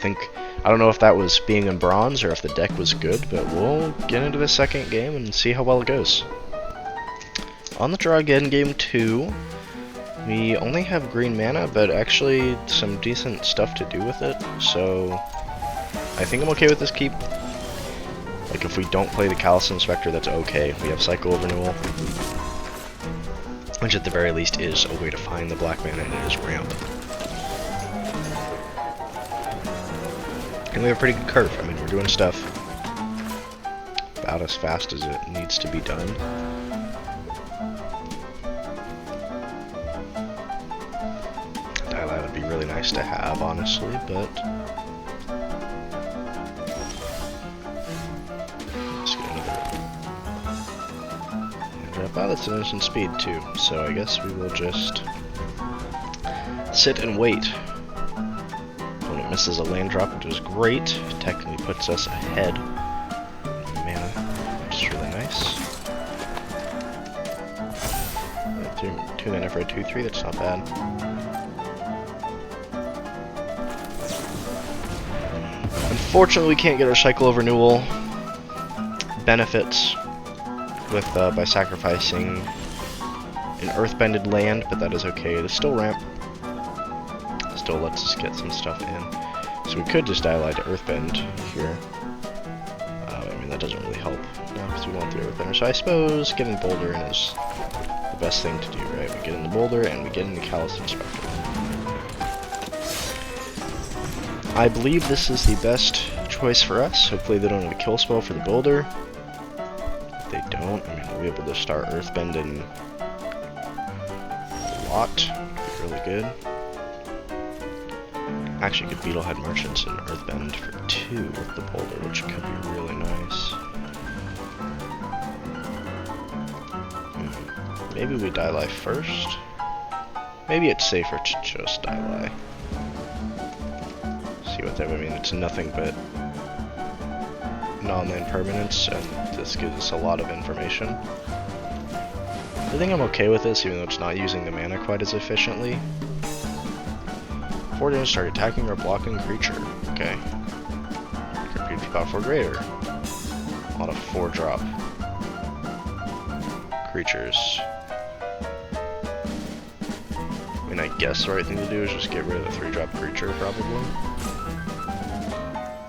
I don't know if that was being in bronze or if the deck was good, but we'll get into the second game and see how well it goes. On the draw again, game 2. We only have green mana, but actually some decent stuff to do with it, so I think I'm okay with this keep. Like, if we don't play the Callous Inspector, that's okay. We have Cycle of Renewal, which at the very least is a way to find the black mana, and it is ramp. And we have a pretty good curve. I mean, we're doing stuff about as fast as it needs to be done. Dialite would be really nice to have, honestly, but let's get another drop out. That's an instant speed too, so I guess we will just sit and wait. Misses a land drop, which is great. Technically puts us ahead in mana, which is really nice. 2 mana for a 2/3, that's not bad. Unfortunately, we can't get our Cycle of Renewal benefits with by sacrificing an Earthbended land, but that is okay. It is still ramp. Still lets us get some stuff in. So we could just Dialite to Earthbend here. I mean, that doesn't really help now because we want the Earthbender. So I suppose getting Boulder in is the best thing to do, right? We get in the Boulder and we get in the Callous Inspector. I believe this is the best choice for us. Hopefully they don't have a kill spell for the Boulder. If they don't, I mean, we'll be able to start Earthbending a lot. Be really good. Actually, could Beetlehead Merchants and Earthbend for 2 with the Boulder, which could be really nice. Maybe we Dialite first. Maybe it's safer to just Dialite. See what that would mean. It's nothing but non-land permanents, and this gives us a lot of information. I think I'm okay with this, even though it's not using the mana quite as efficiently. 4 damage, start attacking or blocking creature. Okay. Creature power 4 greater. A lot of 4-drop creatures. I mean, I guess the right thing to do is just get rid of the 3-drop creature, probably.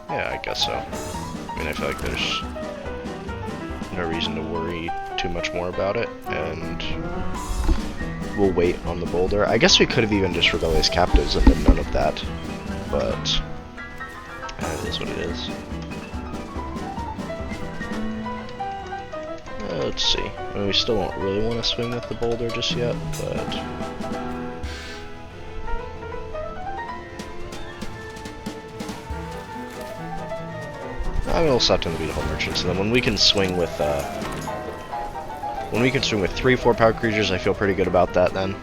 Yeah, I guess so. I mean, I feel like there's no reason to worry too much more about it, and we'll wait on the Boulder. I guess we could have even just Rebellious Captives and done none of that, but it is what it is. Let's see. I mean, we still don't really want to swing with the boulder just yet, but... I mean, we'll stop doing the beautiful merchants, and then when we can swing with 3/4 power creatures, I feel pretty good about that then.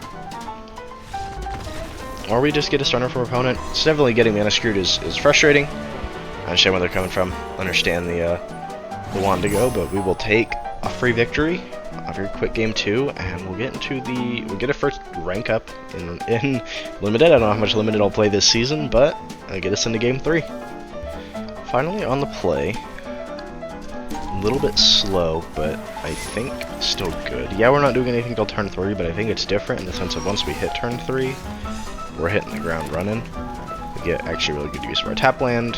Or we just get a stunner from opponent. It's definitely getting mana screwed is frustrating. I understand where they're coming from. Understand the want to go, but we will take a free victory, a very quick game 2, and we'll get into we'll get a first rank up in limited. I don't know how much limited I'll play this season, but I'll get us into game 3. Finally on the play. A little bit slow, but I think still good. Yeah, we're not doing anything till turn 3, but I think it's different in the sense of once we hit turn 3, we're hitting the ground running. We get actually really good use of our tap land.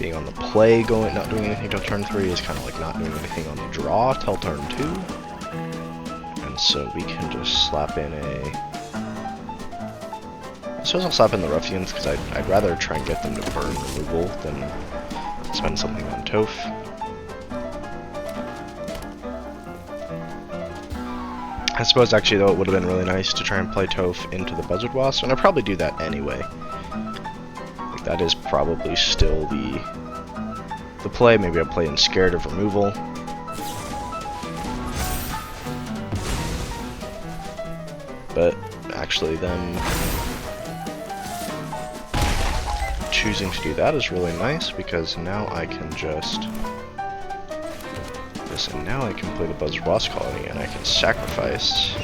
Being on the play, not doing anything till turn 3 is kind of like not doing anything on the draw till turn 2. And so we can just slap in I suppose I'll slap in the Ruffians, because I'd rather try and get them to burn removal than spend something on Toph. I suppose actually though it would have been really nice to try and play Toph into the Buzzard Wasp, and I'll probably do that anyway. Like, that is probably still the play. Maybe I'll play in Scared of Removal. But actually them choosing to do that is really nice, because now I can just... And now I can play the Buzzard Wasp Colony, and I can sacrifice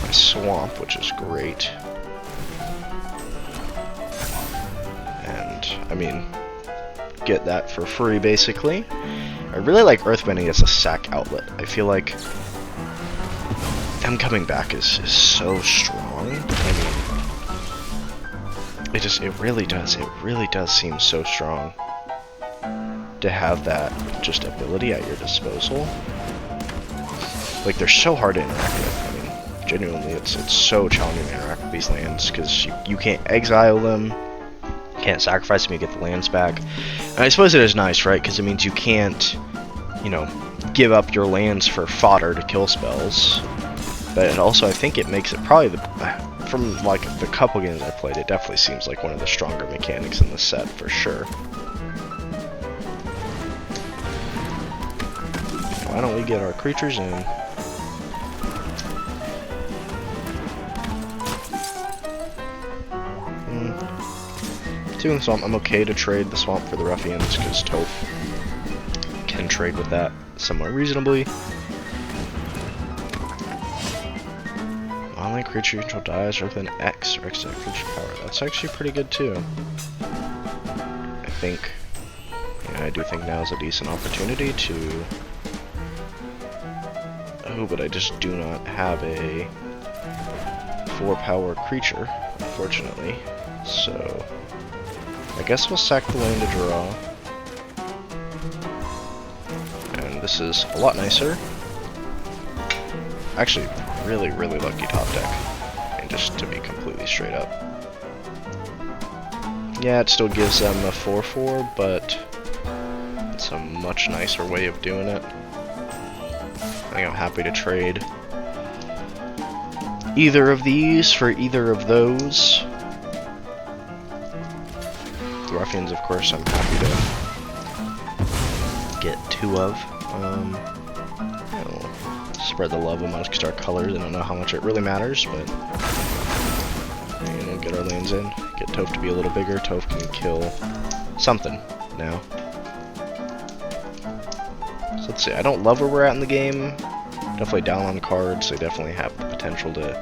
my swamp, which is great. And, I mean, get that for free, basically. I really like Earthbending as a sack outlet. I feel like them coming back is so strong. I mean, it really does seem so strong to have that just ability at your disposal. Like, they're so hard to interact with. I mean, genuinely, it's so challenging to interact with these lands, because you can't exile them, can't sacrifice them, you get the lands back. And I suppose it is nice, right? Because it means you can't, you know, give up your lands for fodder to kill spells. But it also, I think it makes it probably from like the couple games I played, it definitely seems like one of the stronger mechanics in the set for sure. Why don't we get our creatures in? Doing the swamp, I'm okay to trade the swamp for the Ruffians, because Toph can trade with that somewhat reasonably. Online creature control dies rather than X or X creature power. That's actually pretty good too. I think, yeah, I do think now is a decent opportunity to... Oh, but I just do not have a 4-power creature, unfortunately. So, I guess we'll sack the lane to draw. And this is a lot nicer. Actually, really, really lucky top deck. And just to be completely straight up. Yeah, it still gives them a 4/4, but it's a much nicer way of doing it. I think I'm happy to trade either of these for either of those. The Ruffians, of course, I'm happy to get 2 of. We'll spread the love amongst our colors. I don't know how much it really matters, but get our lands in. Get Toph to be a little bigger. Toph can kill something now. So let's see, I don't love where we're at in the game. Definitely down on cards. They definitely have the potential to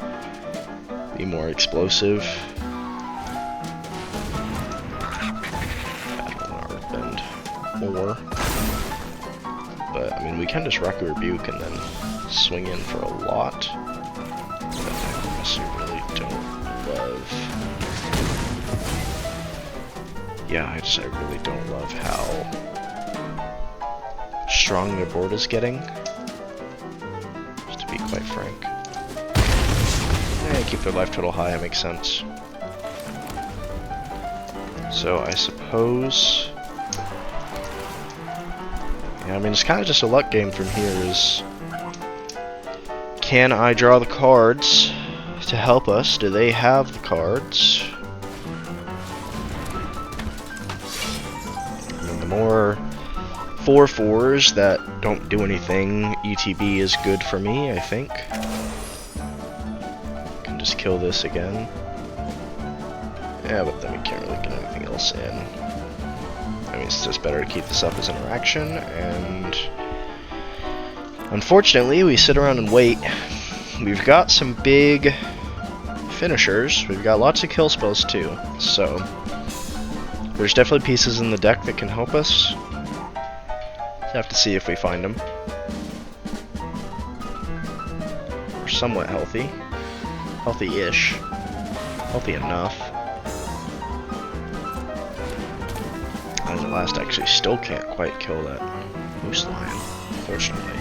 be more explosive. I don't want to bend more. But, I mean, we can just Raku Rebuke and then swing in for a lot. But I honestly really don't love... Yeah, I really don't love how strong their board is getting. Just to be quite frank. Yeah, keep their life total high, that makes sense. So I suppose... Yeah, I mean, it's kind of just a luck game from here is... Can I draw the cards to help us? Do they have the cards? I mean, the more 4/4s that don't do anything, ETB is good for me, I think. Can just kill this again. Yeah, but then we can't really get anything else in. I mean, it's just better to keep this up as interaction, and unfortunately, we sit around and wait. We've got some big finishers. We've got lots of kill spells too, so there's definitely pieces in the deck that can help us. Have to see if we find them. We're somewhat healthy. Healthy-ish. Healthy enough. And the last actually still can't quite kill that moose lion, unfortunately.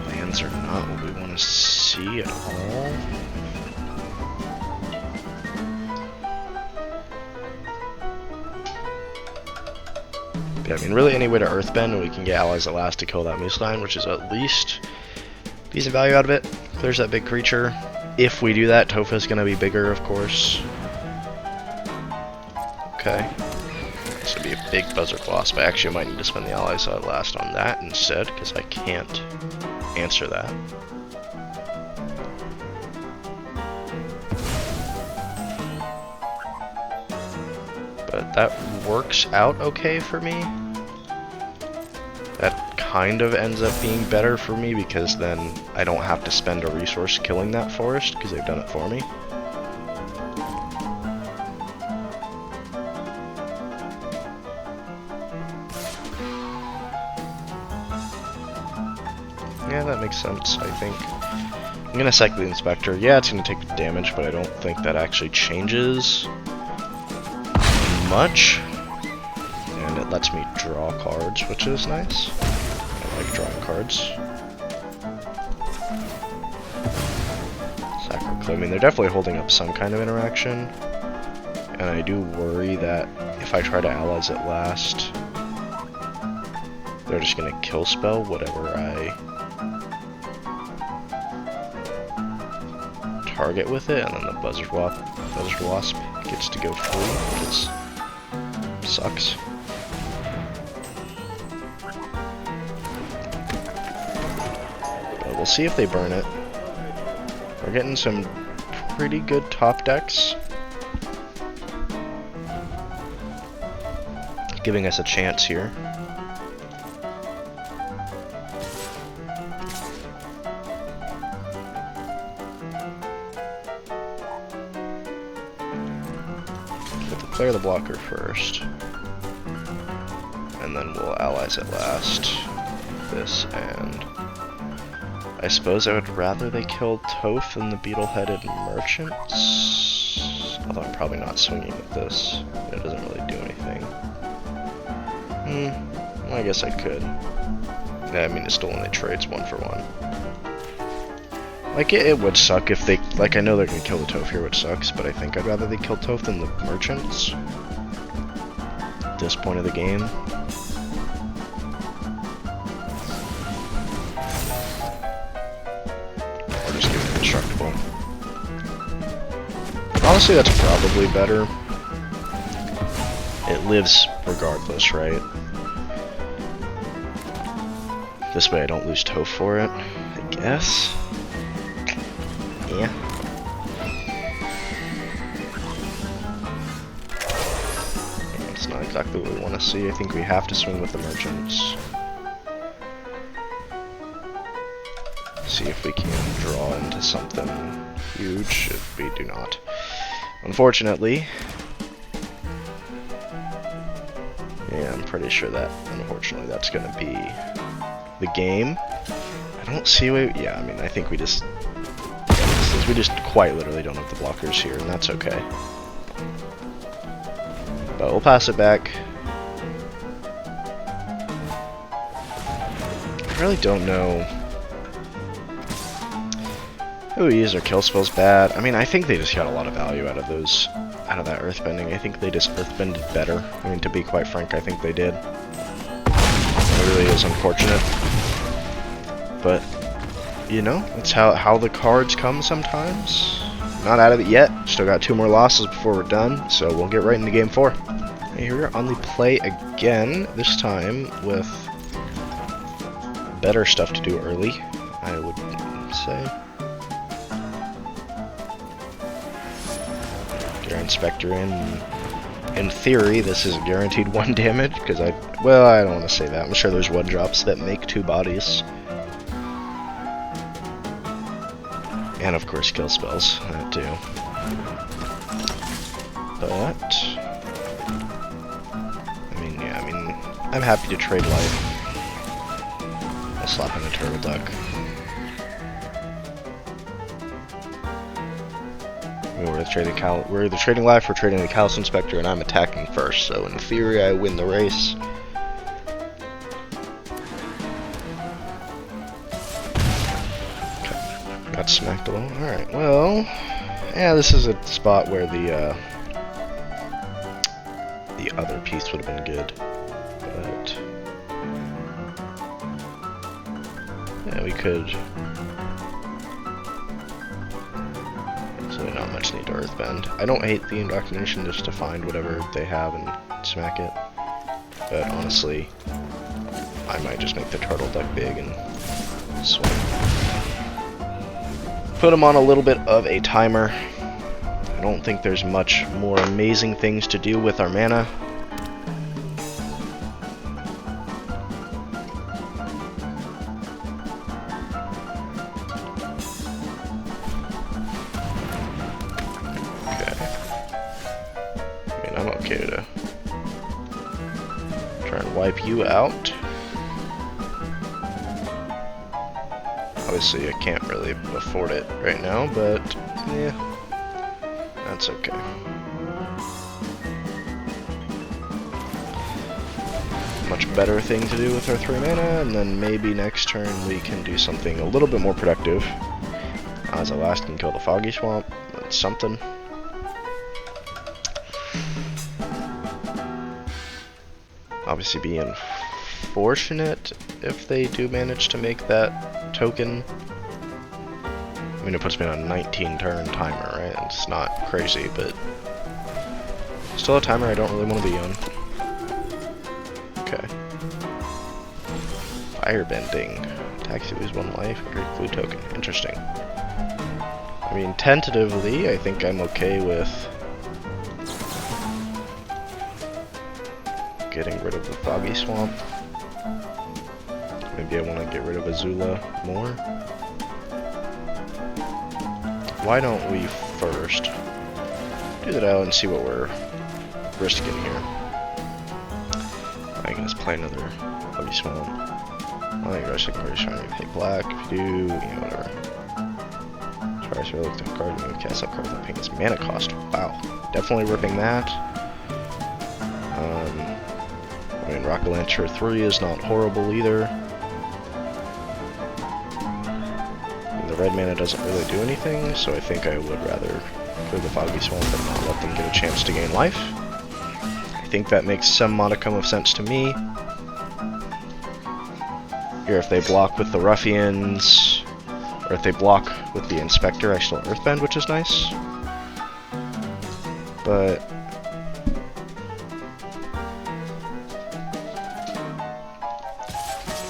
Lands are not what we want to see at all. Yeah, I mean, really any way to earthbend and we can get allies at last to kill that moose lion, which is at least decent value out of it. Clears that big creature. If we do that, Tofa's gonna be bigger, of course. Okay. This would be a big buzzard wasp. I actually might need to spend the allies at last on that instead, because I can't answer that. But that works out okay for me. That kind of ends up being better for me because then I don't have to spend a resource killing that forest because they've done it for me. Yeah, that makes sense, I think. I'm gonna sack the Inspector. Yeah, it's gonna take damage, but I don't think that actually changes much. And it lets me draw cards, which is nice. I like drawing cards. Sacral, I mean, they're definitely holding up some kind of interaction. And I do worry that if I try to allies at last, they're just gonna kill spell whatever I target with it, and then the buzzard wasp gets to go free, which sucks. But we'll see if they burn it. We're getting some pretty good top decks, giving us a chance here. Clear the blocker first, and then we'll allies at last. This, and I suppose I would rather they kill Toph than the beetle-headed merchants. Although I'm probably not swinging with this. It doesn't really do anything. Well, I guess I could. Yeah, I mean, it still only trades 1 for 1. Like, it would suck if they... Like, I know they're gonna kill the Toph here, which sucks, but I think I'd rather they kill Toph than the merchants at this point of the game. Or just give it indestructible. Honestly, that's probably better. It lives regardless, right? This way I don't lose Toph for it, I guess. Yeah. It's not exactly what we want to see. I think we have to swing with the merchants. See if we can draw into something huge if we do not. Unfortunately. Yeah, I'm pretty sure that, unfortunately, that's going to be the game. I don't see a way... Yeah, I mean, I think we just... We just quite literally don't have the blockers here, and that's okay. But we'll pass it back. I really don't know Ooh, user kill spell's bad. I mean, I think they just got a lot of value out of those, out of that earthbending. I think they just earthbended better. I mean, to be quite frank, I think they did. It really is unfortunate. But, you know, that's how the cards come sometimes. Not out of it yet. Still got 2 more losses before we're done, so we'll get right into game 4. Here we're on the play again, this time with better stuff to do early, I would say. Get our Inspector in theory, this is guaranteed 1 damage, because well, I don't want to say that. I'm sure there's 1-drops that make 2 bodies. And of course kill spells, that too. But I mean, I'm happy to trade life. I'll slap in a turtle duck. We're either trading life or trading the Callous Inspector, and I'm attacking first, so in theory I win the race. Okay. Got smacked a little. Alright, well, yeah, this is a spot where the other piece would have been good, but yeah, we could. There's really not much need to earthbend. I don't hate the indoctrination just to find whatever they have and smack it, but honestly, I might just make the turtle duck big and swing. Put them on a little bit of a timer. I don't think there's much more amazing things to do with our mana. Okay. I mean, I'm okay to try and wipe you out. Obviously, I can't really afford it right now, but yeah. That's okay. Much better thing to do with our 3 mana, and then maybe next turn we can do something a little bit more productive. As our last can kill the Foggy Swamp. That's something. Obviously be unfortunate if they do manage to make that token. I mean, it puts me on a 19-turn timer, right? It's not crazy, but still a timer I don't really want to be on. Okay. Firebending. Attacks you lose 1 life, or clue token. Interesting. I mean, tentatively, I think I'm okay with getting rid of the Foggy Swamp. Maybe I want to get rid of Azula more. Why don't we first do that out and see what we're risking here. I can just play another Foggy Swamp. I think our second card is trying to pay black. If you do, you know, whatever. Try to look at the card and cast that card without paying its mana cost. Wow. Definitely ripping that. I mean, Rocket Launcher 3 is not horrible either. And the red mana doesn't really do anything, so I think I would rather clear the Foggy Swamp and not let them get a chance to gain life. I think that makes some modicum of sense to me. Here, if they block with the Ruffians, or if they block with the Inspector, I still Earthbend, which is nice. But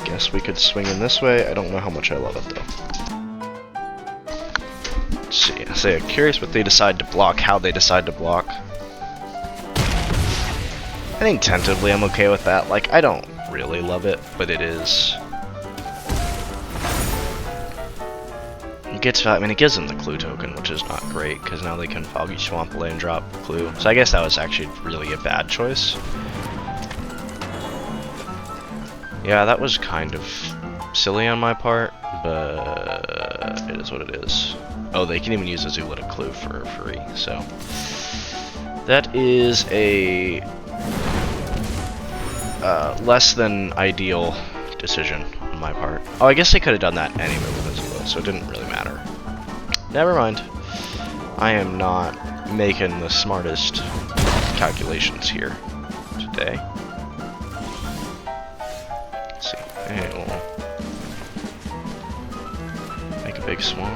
guess we could swing in this way. I don't know how much I love it though. Let's see. I say I'm curious what they decide to block, how they decide to block. I think tentatively I'm okay with that. Like, I don't really love it, but it is. It gets, I mean, it gives them the clue token, which is not great, because now they can Foggy Swamp land drop clue. So I guess that was actually really a bad choice. Yeah, that was kind of silly on my part, but it is what it is. Oh, they can even use Azula to clue for free, so that is a less than ideal decision on my part. Oh, I guess they could have done that anyway with Azula, so it didn't really matter. Never mind. I am not making the smartest calculations here today. Let's see. Hey, we'll make a big swamp.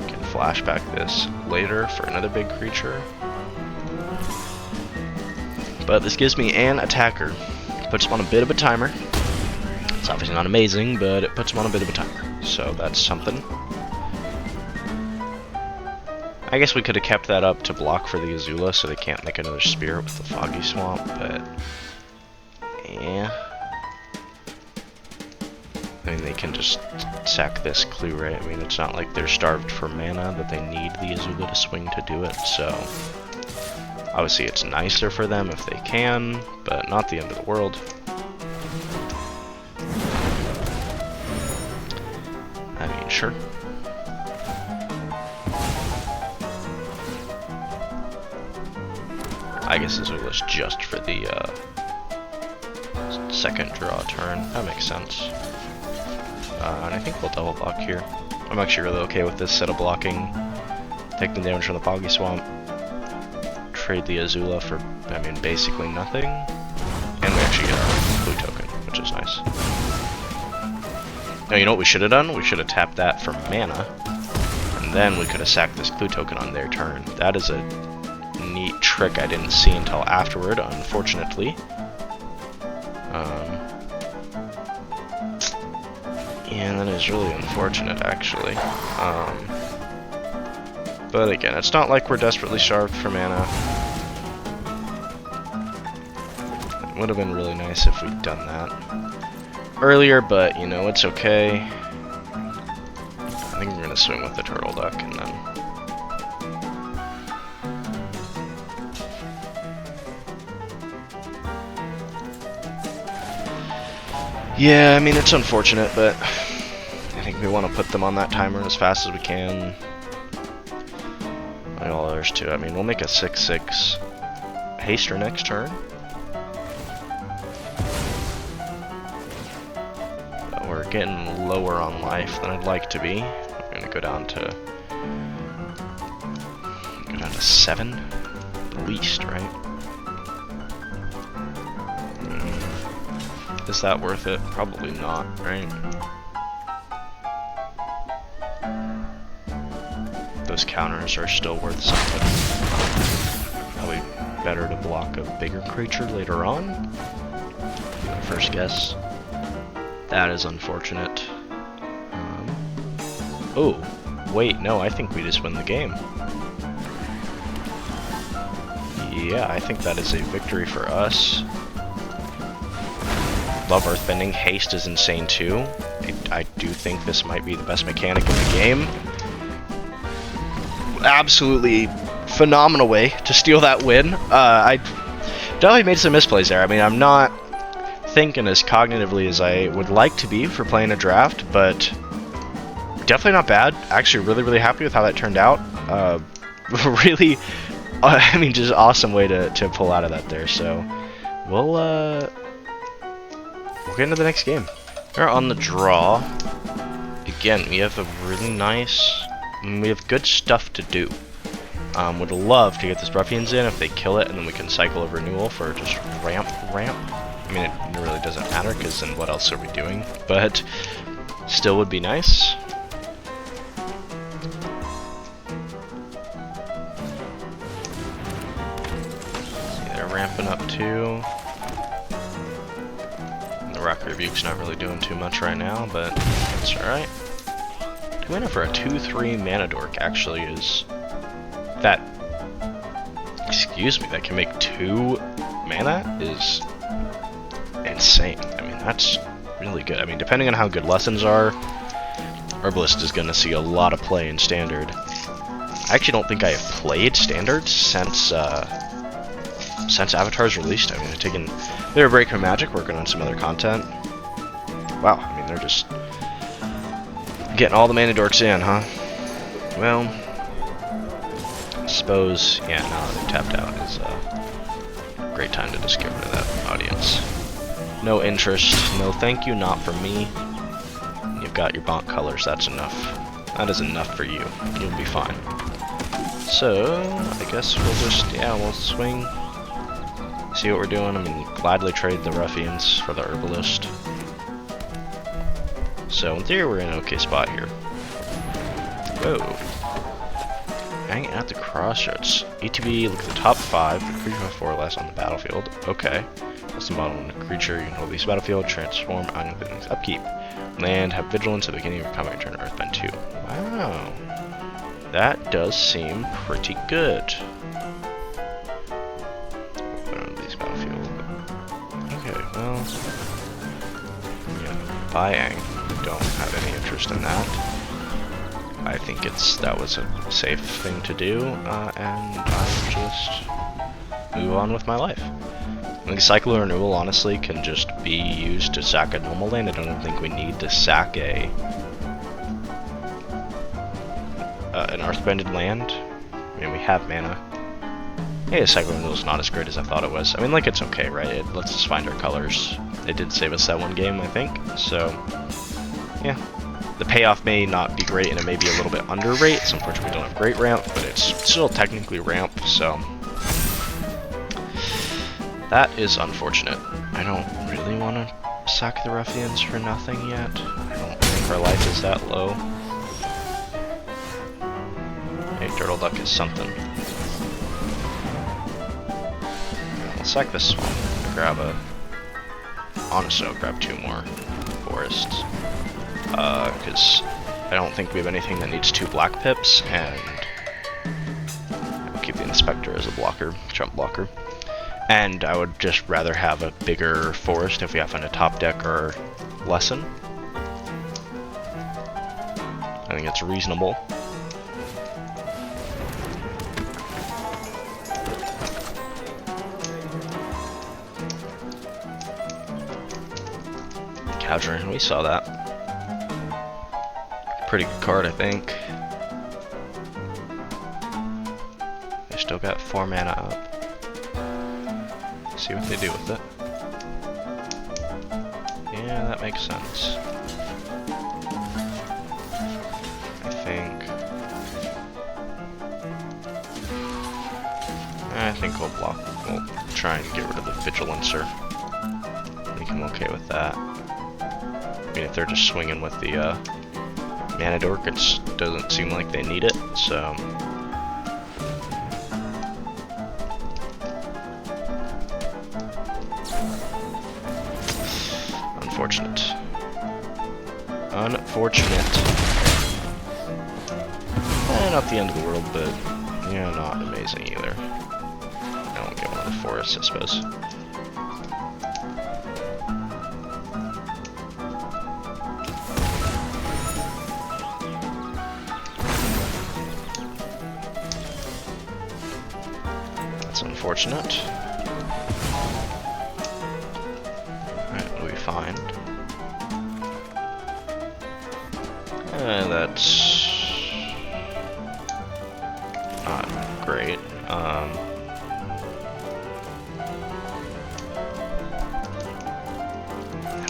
Can flashback this later for another big creature. But this gives me an attacker. Puts him on a bit of a timer. It's obviously not amazing, but it puts him on a bit of a timer. So that's something. I guess we could have kept that up to block for the Azula so they can't make another Spirit with the Foggy Swamp, but yeah. I mean, they can just sack this clue, right? I mean, it's not like they're starved for mana, that they need the Azula to swing to do it, so obviously it's nicer for them if they can, but not the end of the world. I mean, sure. I guess Azula's just for the second draw turn. That makes sense. And I think we'll double block here. I'm actually really okay with this set of blocking. Taking damage from the Foggy Swamp. Trade the Azula for, I mean, basically nothing. And we actually get a blue token, which is nice. Now, you know what we should have done? We should have tapped that for mana. And then we could have sacked this clue token on their turn. That is a neat trick I didn't see until afterward, unfortunately. Yeah, that is really unfortunate, actually. But again, it's not like we're desperately starved for mana. It would have been really nice if we'd done that earlier, but you know, it's okay. I think we're gonna swing with the Turtle Duck and then yeah, I mean, it's unfortunate, but I think we want to put them on that timer as fast as we can. Like all others too. I mean, we'll make a 6/6 haster next turn. But we're getting lower on life than I'd like to be. We're gonna go down to 7 at least, right? Is that worth it? Probably not, right? Those counters are still worth something. Probably better to block a bigger creature later on. First guess. That is unfortunate. Oh, wait, no, I think we just win the game. Yeah, I think that is a victory for us. Love Earthbending. Haste is insane too. I do think this might be the best mechanic in the game. Absolutely phenomenal way to steal that win. I definitely made some misplays there. I mean, I'm not thinking as cognitively as I would like to be for playing a draft, but definitely not bad. Actually, really happy with how that turned out. Really, I mean, just awesome way to pull out of that there. So we'll get into the next game. We're on the draw. Again, we have a really nice... we have good stuff to do. Would love to get this Ruffians in if they kill it, and then we can cycle a renewal for just ramp. I mean, it really doesn't matter, because then what else are we doing? But still would be nice. See, they're ramping up too. The Rock Rebuke's not really doing too much right now, but that's alright. 2 mana for a 2/3 mana dork actually is... that... excuse me, that can make 2 mana is insane. I mean, that's really good. I mean, depending on how good lessons are, Herbalist is going to see a lot of play in Standard. I actually don't think I have played Standard since Avatar's released. I mean, I've taken a bit of a break from Magic, working on some other content. Wow, I mean, they're just getting all the mana dorks in, huh? Well, I suppose, yeah, now that they've tapped out is a great time to just get rid of that audience. No interest. No thank you, not for me. You've got your bonk colors, that's enough. That is enough for you. You'll be fine. So, I guess we'll just, yeah, we'll swing. See what we're doing. I mean, gladly trade the ruffians for the herbalist. So, in theory, we're in an okay spot here. Whoa. Hanging at the crossroads. ETB, look at the top 5. The creature have 4 or less on the battlefield. Okay. That's the bottom one. Creature, you can hold these battlefield, transform, unlimited upkeep. Land, have vigilance at the beginning of your combat turn, earthbend 2. Wow. That does seem pretty good. Put on these battlefield. Okay, well. Yeah, Bayang. Don't have any interest in that. I think that was a safe thing to do, and I'll just move on with my life. I think Cycle of Renewal, honestly, can just be used to sack a normal land. I don't think we need to sack an Earthbended land. I mean, we have mana. Hey, Cycle of Renewal is not as great as I thought it was. I mean, like, it's okay, right? It lets us find our colors. It did save us that one game, I think. So, yeah. The payoff may not be great, and it may be a little bit underrated. So unfortunately, we don't have great ramp, but it's still technically ramp, so that is unfortunate. I don't really want to sack the ruffians for nothing yet. I don't think our life is that low. Hey, Turtle Duck is something. I'll sack this one. Grab honestly, I'll grab 2 more forests. Because I don't think we have anything that needs 2 black pips, and I'll keep the Inspector as a blocker, jump blocker. And I would just rather have a bigger forest if we have a top deck or lesson. I think it's reasonable. Cowdron, we saw that. Pretty good card, I think. They still got 4 mana up. See what they do with it. Yeah, that makes sense. I think we'll block. We'll try and get rid of the Vigilancer. I think I'm okay with that. I mean, if they're just swinging with the Mana Dork, it doesn't seem like they need it, so. Unfortunate. Unfortunate. Not the end of the world, but yeah, not amazing either. I won't get one of the forests, I suppose. That's unfortunate. Alright, what do we find? That's not great. I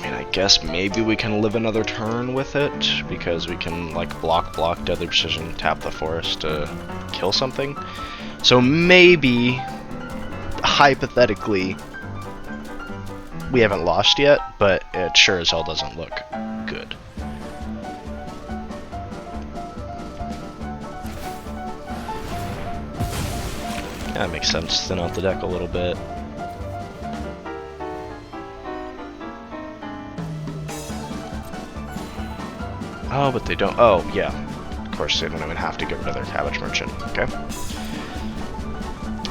mean, I guess maybe we can live another turn with it, because we can, like, block Deadly Precision, tap the forest to kill something. So maybe, hypothetically, we haven't lost yet, but it sure as hell doesn't look good. That makes sense, thin out the deck a little bit. Oh, but they don't. Oh, yeah. Of course, they don't even have to get rid of their Cabbage Merchant. Okay.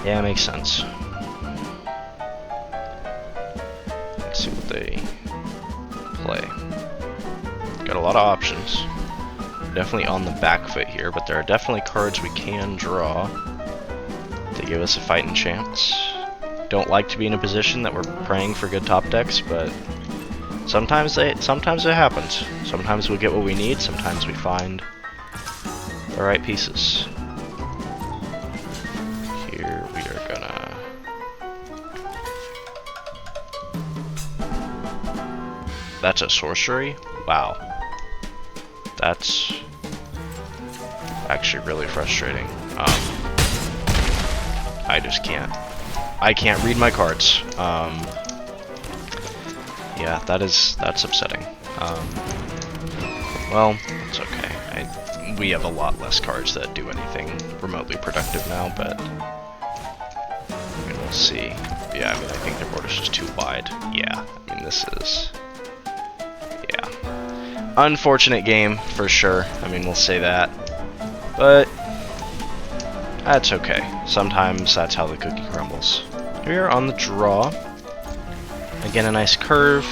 Yeah, makes sense. Let's see what they play. Got a lot of options. Definitely on the back foot here, but there are definitely cards we can draw. They give us a fighting chance. Don't like to be in a position that we're praying for good top decks, but sometimes it happens. Sometimes we get what we need, sometimes we find the right pieces. Here we are gonna That's a sorcery? Wow. That's actually really frustrating. I just can't. I can't read my cards. Yeah, that's upsetting. Well, it's okay. We have a lot less cards that do anything remotely productive now, but I mean, we'll see. Yeah, I mean, I think their board is just too wide. Yeah, I mean, this is... Yeah. Unfortunate game, for sure. I mean, we'll say that. But that's okay. Sometimes that's how the cookie crumbles. Here we are on the draw. Again, a nice curve.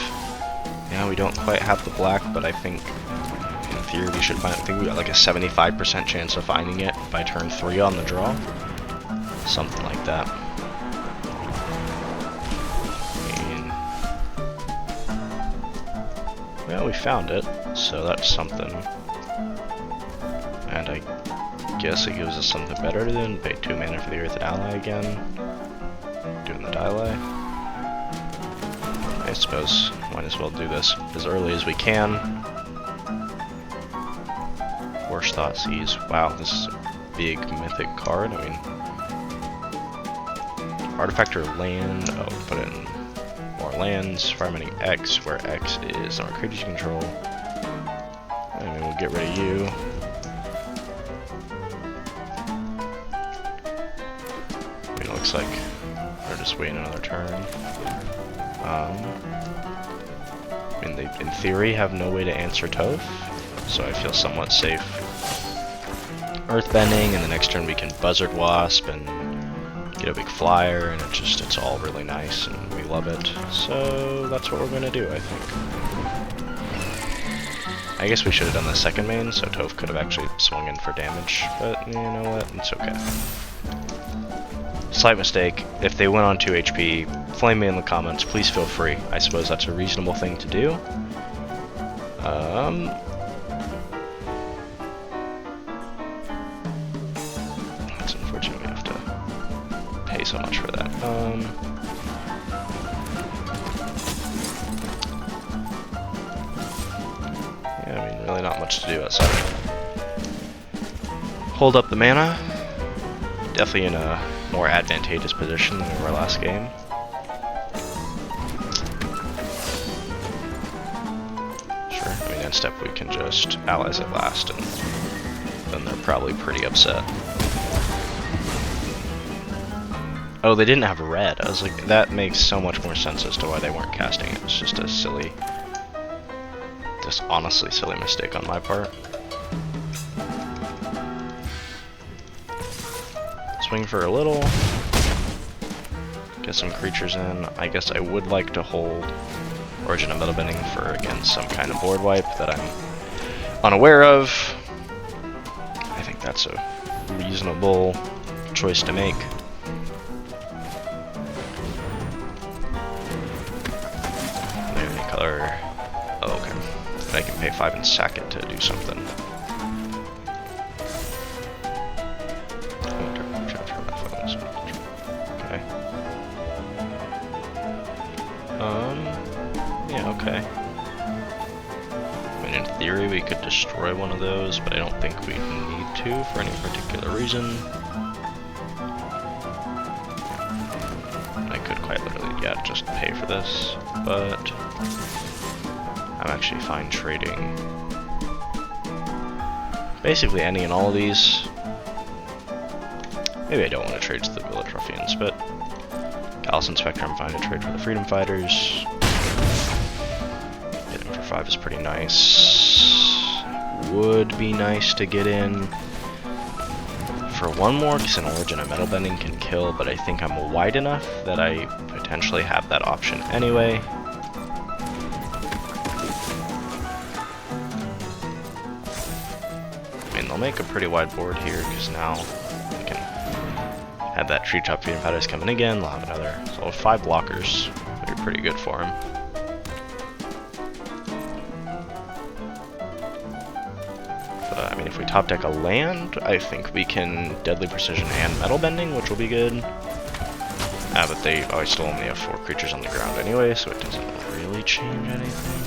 Yeah, we don't quite have the black, but I think in theory we should find it. I think we got like a 75% chance of finding it by turn 3 on the draw. Something like that. Well, we found it, so that's something. And I guess it gives us something better than pay 2 mana for the Earth Ally again. Doing the Dialay. I suppose might as well do this as early as we can. Worst Thoughtseize. Wow, this is a big mythic card. I mean, artifact or land. Oh, put in more lands. Fire many X, where X is our creatures you control. And then we'll get rid of you. I mean, it looks like they're just waiting another turn. I mean, they, in theory, have no way to answer Toph, so I feel somewhat safe. Earthbending, and the next turn we can Buzzard Wasp and get a big flyer, and it's all really nice, and we love it. So that's what we're gonna do, I think. I guess we should have done the second main, so Toph could have actually swung in for damage, but you know what, it's okay. Slight mistake. If they went on 2 HP, flame me in the comments, please feel free. I suppose that's a reasonable thing to do. That's unfortunate we have to pay so much for that. Yeah, I mean, really not much to do outside of hold up the mana. Definitely in a more advantageous position than we were last game. Sure, I mean, next step we can just allies at last, and then they're probably pretty upset. Oh, they didn't have red. I was like, that makes so much more sense as to why they weren't casting it. It's just a silly, just honestly silly mistake on my part. Swing for a little, get some creatures in. I guess I would like to hold Origin of Metalbending for, again, some kind of board wipe that I'm unaware of. I think that's a reasonable choice to make. Any color. Oh, okay. I can pay 5 and sack it to do something. Yeah, okay. I mean, in theory, we could destroy one of those, but I don't think we need to for any particular reason. I could quite literally, yeah, just pay for this, but I'm actually fine trading basically any and all of these. Maybe I don't want to trade to the Village Ruffians, but Gallison Spectre, I'm fine to trade for the Freedom Fighters. Getting for 5 is pretty nice. Would be nice to get in for one more, because an Origin of Metalbending can kill, but I think I'm wide enough that I potentially have that option anyway. I mean, they'll make a pretty wide board here, because now we can have that Treetop Freedom Fighters coming again, they'll have another. So 5 blockers would be pretty good for him. But, I mean, if we top deck a land, I think we can Deadly Precision and Metal Bending, which will be good. But they still only have 4 creatures on the ground anyway, so it doesn't really change anything.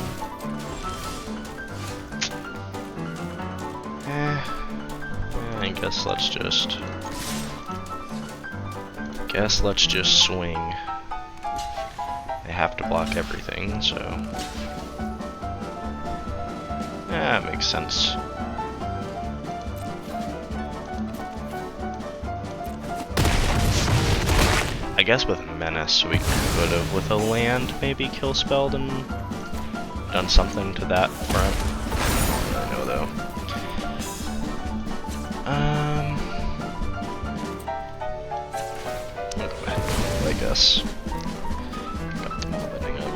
Guess let's just swing. They have to block everything, so yeah, makes sense. I guess with Menace we could have, with a land, maybe kill spelled and done something to that front. I don't know though. I'll go ahead and roll, I guess. Got them all bending up.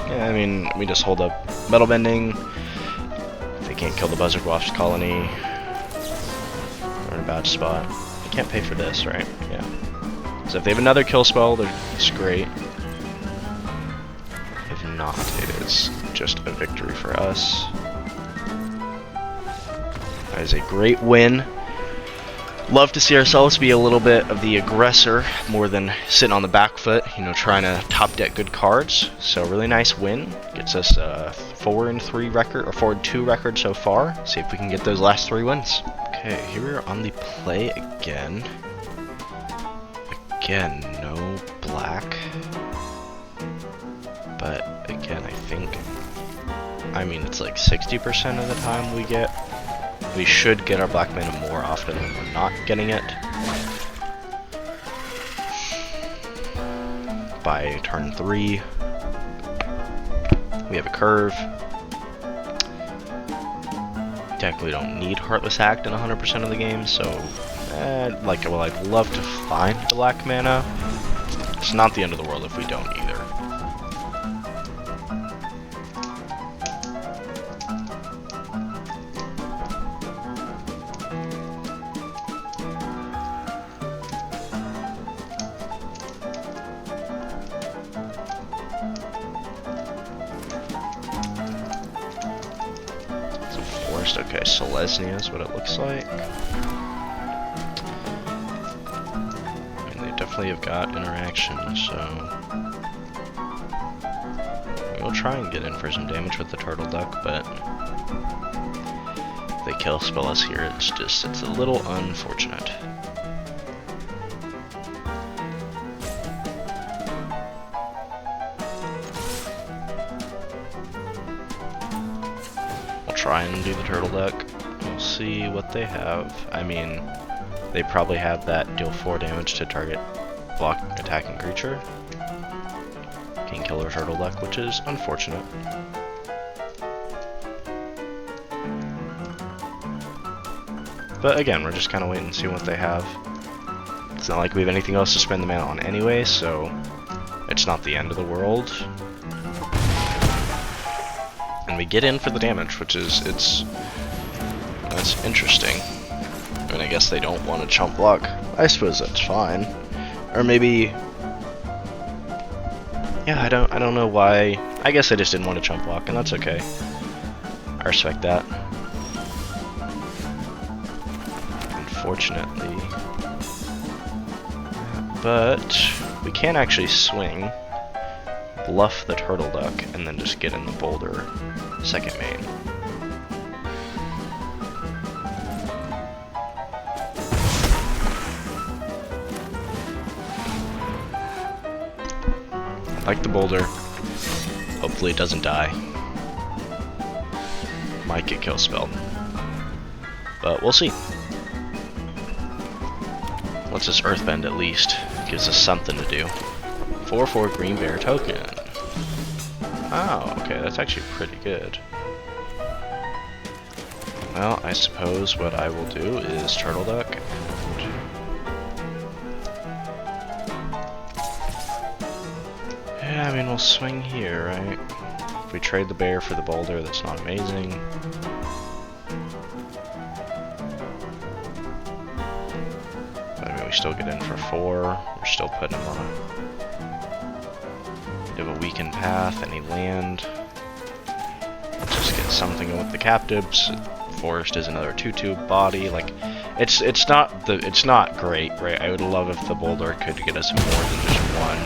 Yeah, I mean, we just hold up metal bending. If they can't kill the Buzzard Waft colony, we're in a bad spot. They can't pay for this, right? Yeah. So if they have another kill spell, it's great. If not, it is just a victory for us. That is a great win. Love to see ourselves be a little bit of the aggressor more than sitting on the back foot, you know, trying to top deck good cards. So really nice win. Gets us a 4-3 record, or 4-2 record so far. See if we can get those last 3 wins. Okay, here we are on the play again. Again, no black. But again, I mean, it's like 60% of the time we should get our black mana more often than we're not getting it. By turn 3, we have a curve. Technically don't need Heartless Act in 100% of the game, so well, I'd love to find black mana. It's not the end of the world if we don't either. Okay, Selesnya is what it looks like. And they definitely have got interaction, so we'll try and get in for some damage with the Turtle Duck, but if they kill spell us here, it's a little unfortunate. Try and do the Turtle Duck. We'll see what they have. I mean, they probably have that deal 4 damage to target block attacking creature. King Killer Turtle Duck, which is unfortunate. But again, we're just kind of waiting to see what they have. It's not like we have anything else to spend the mana on anyway, so it's not the end of the world. And we get in for the damage, which is, that's interesting. I mean, I guess they don't want to chump block. I suppose that's fine. Or maybe, yeah, I don't know why. I guess I just didn't want to chump block, and that's okay. I respect that. Unfortunately. But we can actually swing, bluff the Turtle Duck, and then just get in the Boulder second main. I like the Boulder. Hopefully it doesn't die. Might get kill spelled. But we'll see. Let's just Earthbend at least. Gives us something to do. 4/4 green bear token. Oh, okay, that's actually pretty good. Well, I suppose what I will do is Turtle Duck. Yeah, I mean, we'll swing here, right? If we trade the bear for the Boulder, that's not amazing. But I mean, we still get in for 4. We're still putting him on a bit of a weakened path. Any land. Let's just get something with the captives. Forest is another 2/2 body. Like, it's not great, right? I would love if the Boulder could get us more than just one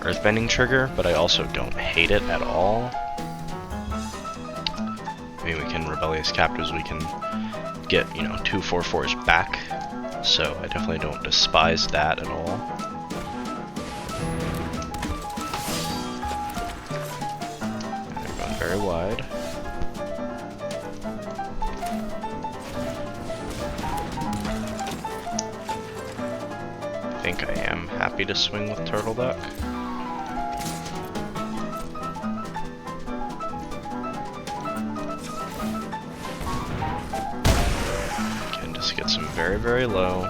Earthbending trigger, but I also don't hate it at all. maybe we can Rebellious Captives, we can get, you know, 2 4/4s back. So I definitely don't despise that at all. And they're going very wide. I think I am happy to swing with Turtle Duck. Again, just get some very, very low.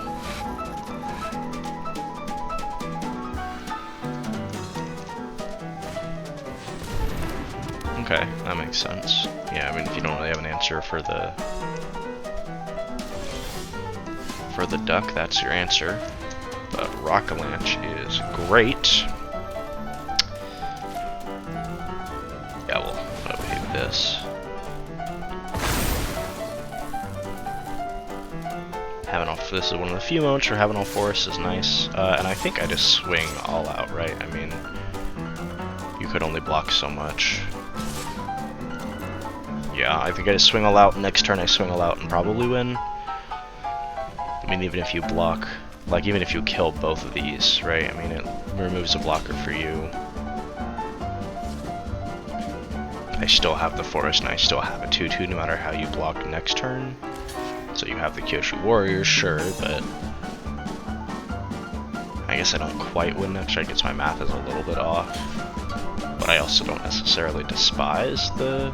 Okay, that makes sense. Yeah, I mean, if you don't really have an answer for the duck, that's your answer. But Rockavalanche is great. Yeah, well, I would hate this. Having all, this is one of the few moments where having all forests is nice. And I think I just swing all out, right? I mean, you could only block so much. Yeah, I think I just swing all out. Next turn I swing all out and probably win. I mean, even if you block, like even if you kill both of these, right? I mean, it removes a blocker for you. I still have the forest and I still have a 2/2 no matter how you block next turn. So you have the Kyoshu Warriors, sure, but I guess I don't quite win next turn. I guess my math is a little bit off. But I also don't necessarily despise the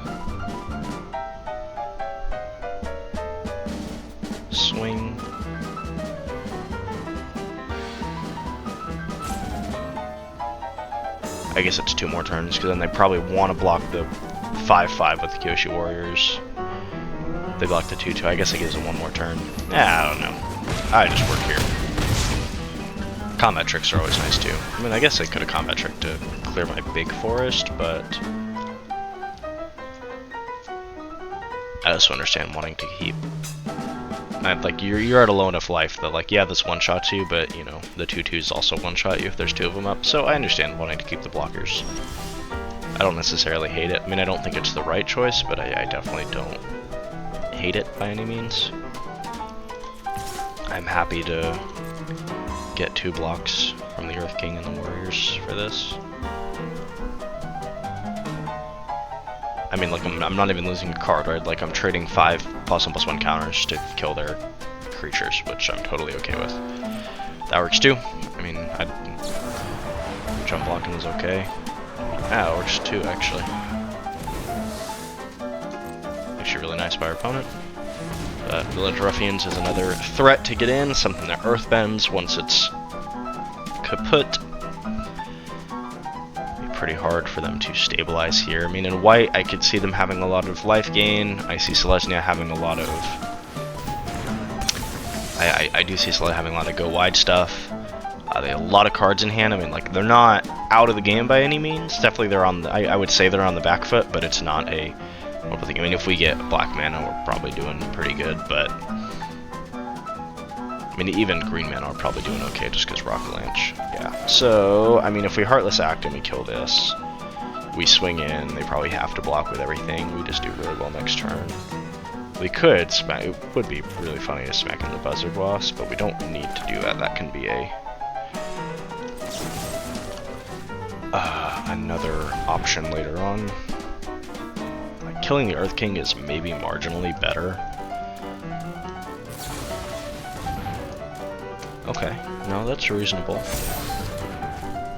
swing. I guess it's 2 more turns, because then they probably want to block the 5/5 with the Kyoshu Warriors. They block the 2/2. I guess it gives them 1 more turn. Yeah, I don't know. I just work here. Combat tricks are always nice too. I mean, I guess I could have combat tricked to clear my big forest, but I also understand wanting to keep. Like you're at a low enough life that, like, yeah, this one-shots you, but you know the 2/2s also one-shot you if there's 2 of them up. So I understand wanting to keep the blockers. I don't necessarily hate it. I mean, I don't think it's the right choice, but I definitely don't hate it by any means. I'm happy to get 2 blocks from the Earth King and the Warriors for this. I mean, like, I'm not even losing a card, right? Like, I'm trading 5 +1/+1 counters to kill their creatures, which I'm totally okay with. That works too. I mean, jump blocking is okay. Yeah, it works too, actually. Actually really nice by our opponent. Village Ruffians is another threat to get in, something that earthbends once it's kaput. Pretty hard for them to stabilize here. I mean, in white, I could see them having a lot of life gain. I see Selesnya having a lot of... I do see Selesnya having a lot of go wide stuff. They have a lot of cards in hand. I mean, like, they're not out of the game by any means. Definitely they're on the... I would say they're on the back foot, but it's not a... I mean, if we get black mana, we're probably doing pretty good, but... I mean, even green mana are probably doing okay just because Rockavalanche. Yeah. So, I mean, if we Heartless Act and we kill this, we swing in, they probably have to block with everything. We just do really well next turn. We could smack, it would be really funny to smack in the Buzzard Wasp, but we don't need to do that. That can be a another option later on. Like, killing the Earth King is maybe marginally better. Okay, no, that's reasonable.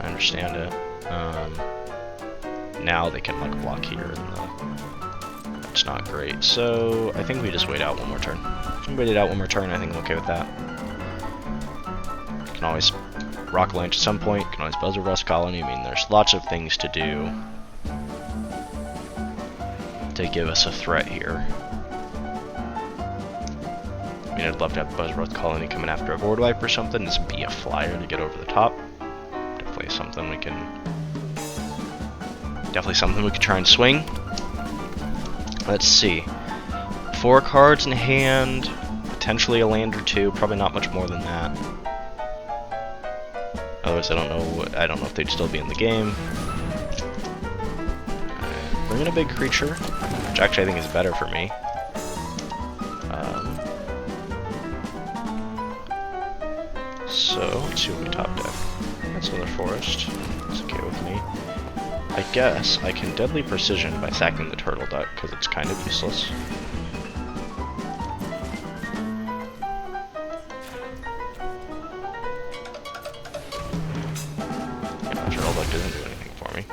I understand it. Now they can, like, block here, and that's not great. So I think we just wait out 1 more turn. If we waited out 1 more turn, I think I'm okay with that. You can always Rockavalanche at some point. You can always Buzzard Rust Colony. I mean, there's lots of things to do to give us a threat here. I mean, I'd love to have Buzzard Rust Colony coming after a Board Wipe or something. Just be a flyer to get over the top. Definitely something we can try and swing. Let's see. 4 cards in hand, potentially a land or 2, probably not much more than that. Otherwise, I don't know if they'd still be in the game. Bring in a big creature. which actually I think is better for me. So, let's see what we top deck. That's another forest. It's okay with me. I guess I can Deadly Precision by sacking the turtle duck, because it's kind of useless. Yeah, the turtle duck doesn't do anything for me.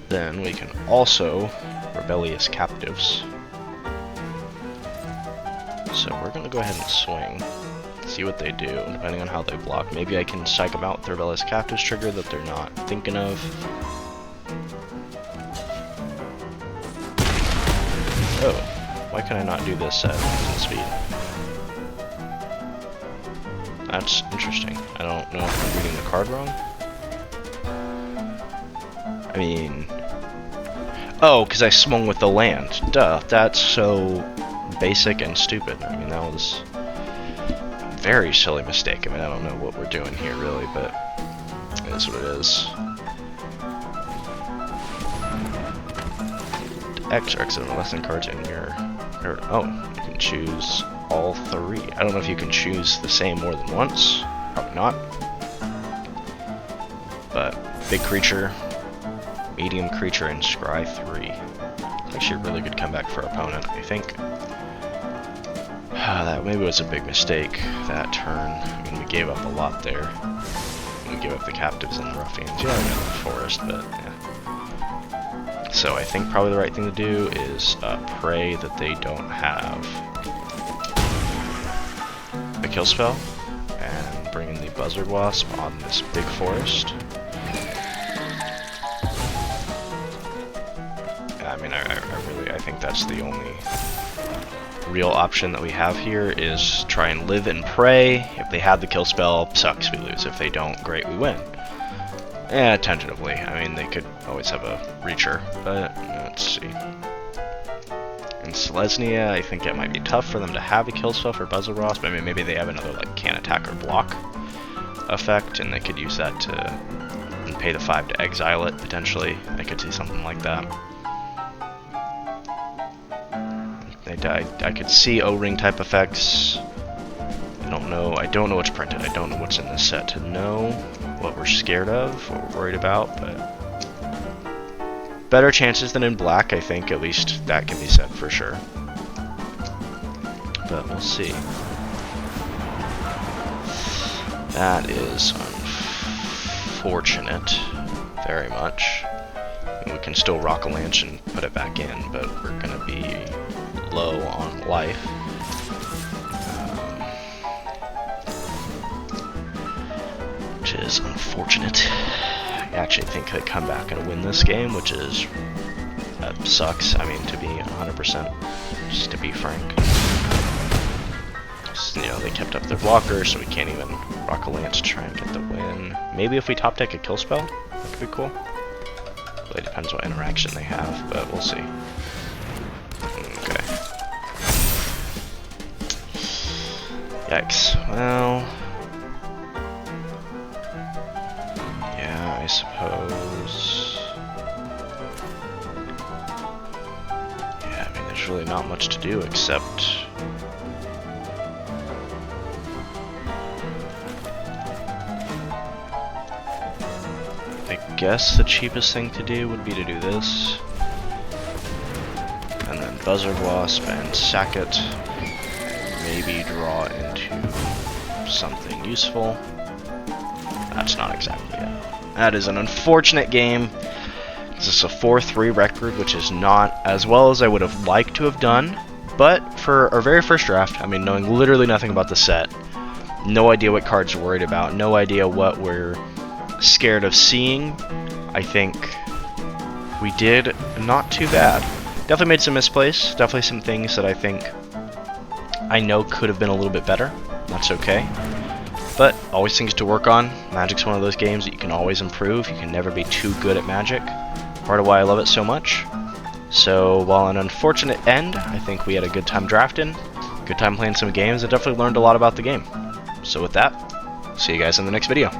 Then we can also Rebellious Captives. So we're going to go ahead and swing, see what they do, depending on how they block. Maybe I can psych them out with the Rebellious Captives trigger that they're not thinking of. Oh, why can I not do this at instant speed? That's interesting. I don't know if I'm reading the card wrong. I mean... Oh, because I swung with the land. Duh, that's so basic and stupid. I mean, that was a very silly mistake. I mean, I don't know what we're doing here, really, but it is what it is. X or exit on the lesson cards in your... oh, you can choose all three. I don't know if you can choose the same more than once. Probably not. But big creature, medium creature, and scry 3. It's actually a really good comeback for our opponent, I think. That maybe was a big mistake that turn. I mean, we gave up a lot there. We gave up the captives and the ruffians. Yeah, we got the forest, but yeah. So I think probably the right thing to do is pray that they don't have a kill spell, and bring in the Buzzard Wasp on this big forest. I mean, I think that's the only real option that we have here, is try and live and pray. If they have the kill spell, sucks, we lose. If they don't, great, we win. Yeah, tentatively. I mean, they could always have a Reacher, but let's see. In Selesnya, I think it might be tough for them to have a kill spell for Buzzard Wasp. I mean, maybe they have another, like, can't attack or block effect, and they could use that to pay the 5 to exile it, potentially. I could see something like that. I could see O-ring type effects. I don't know what's printed. I don't know what's in this set to know what we're scared of, what we're worried about, but better chances than in black, I think. At least that can be said for sure. But we'll see. That is unfortunate, very much. And we can still rock a lance and put it back in, but we're gonna be low on life. Which is unfortunate. I actually think I come back and win this game, which is sucks. I mean, to be 100%, just to be frank. Just, you know, they kept up their blocker, so we can't even rock a lance to try and get the win. Maybe if we top deck a kill spell, that could be cool. Really depends what interaction they have, but we'll see. Okay. Yikes. Well, yeah, I suppose. Yeah, I mean, there's really not much to do except I guess the cheapest thing to do would be to do this, and then Buzzard Wasp and sack it, and maybe draw into something useful. That's not exactly it. That is an unfortunate game. This is a 4-3 record, which is not as well as I would have liked to have done, but for our very first draft, I mean, knowing literally nothing about the set, no idea what cards we're worried about, no idea what we're scared of seeing, I think we did not too bad. Definitely made some misplays, definitely some things that I think I know could have been a little bit better. That's okay. But always things to work on. Magic's one of those games that you can always improve. You can never be too good at Magic. Part of why I love it so much. So while an unfortunate end, I think we had a good time drafting, good time playing some games, and definitely learned a lot about the game. So with that, see you guys in the next video.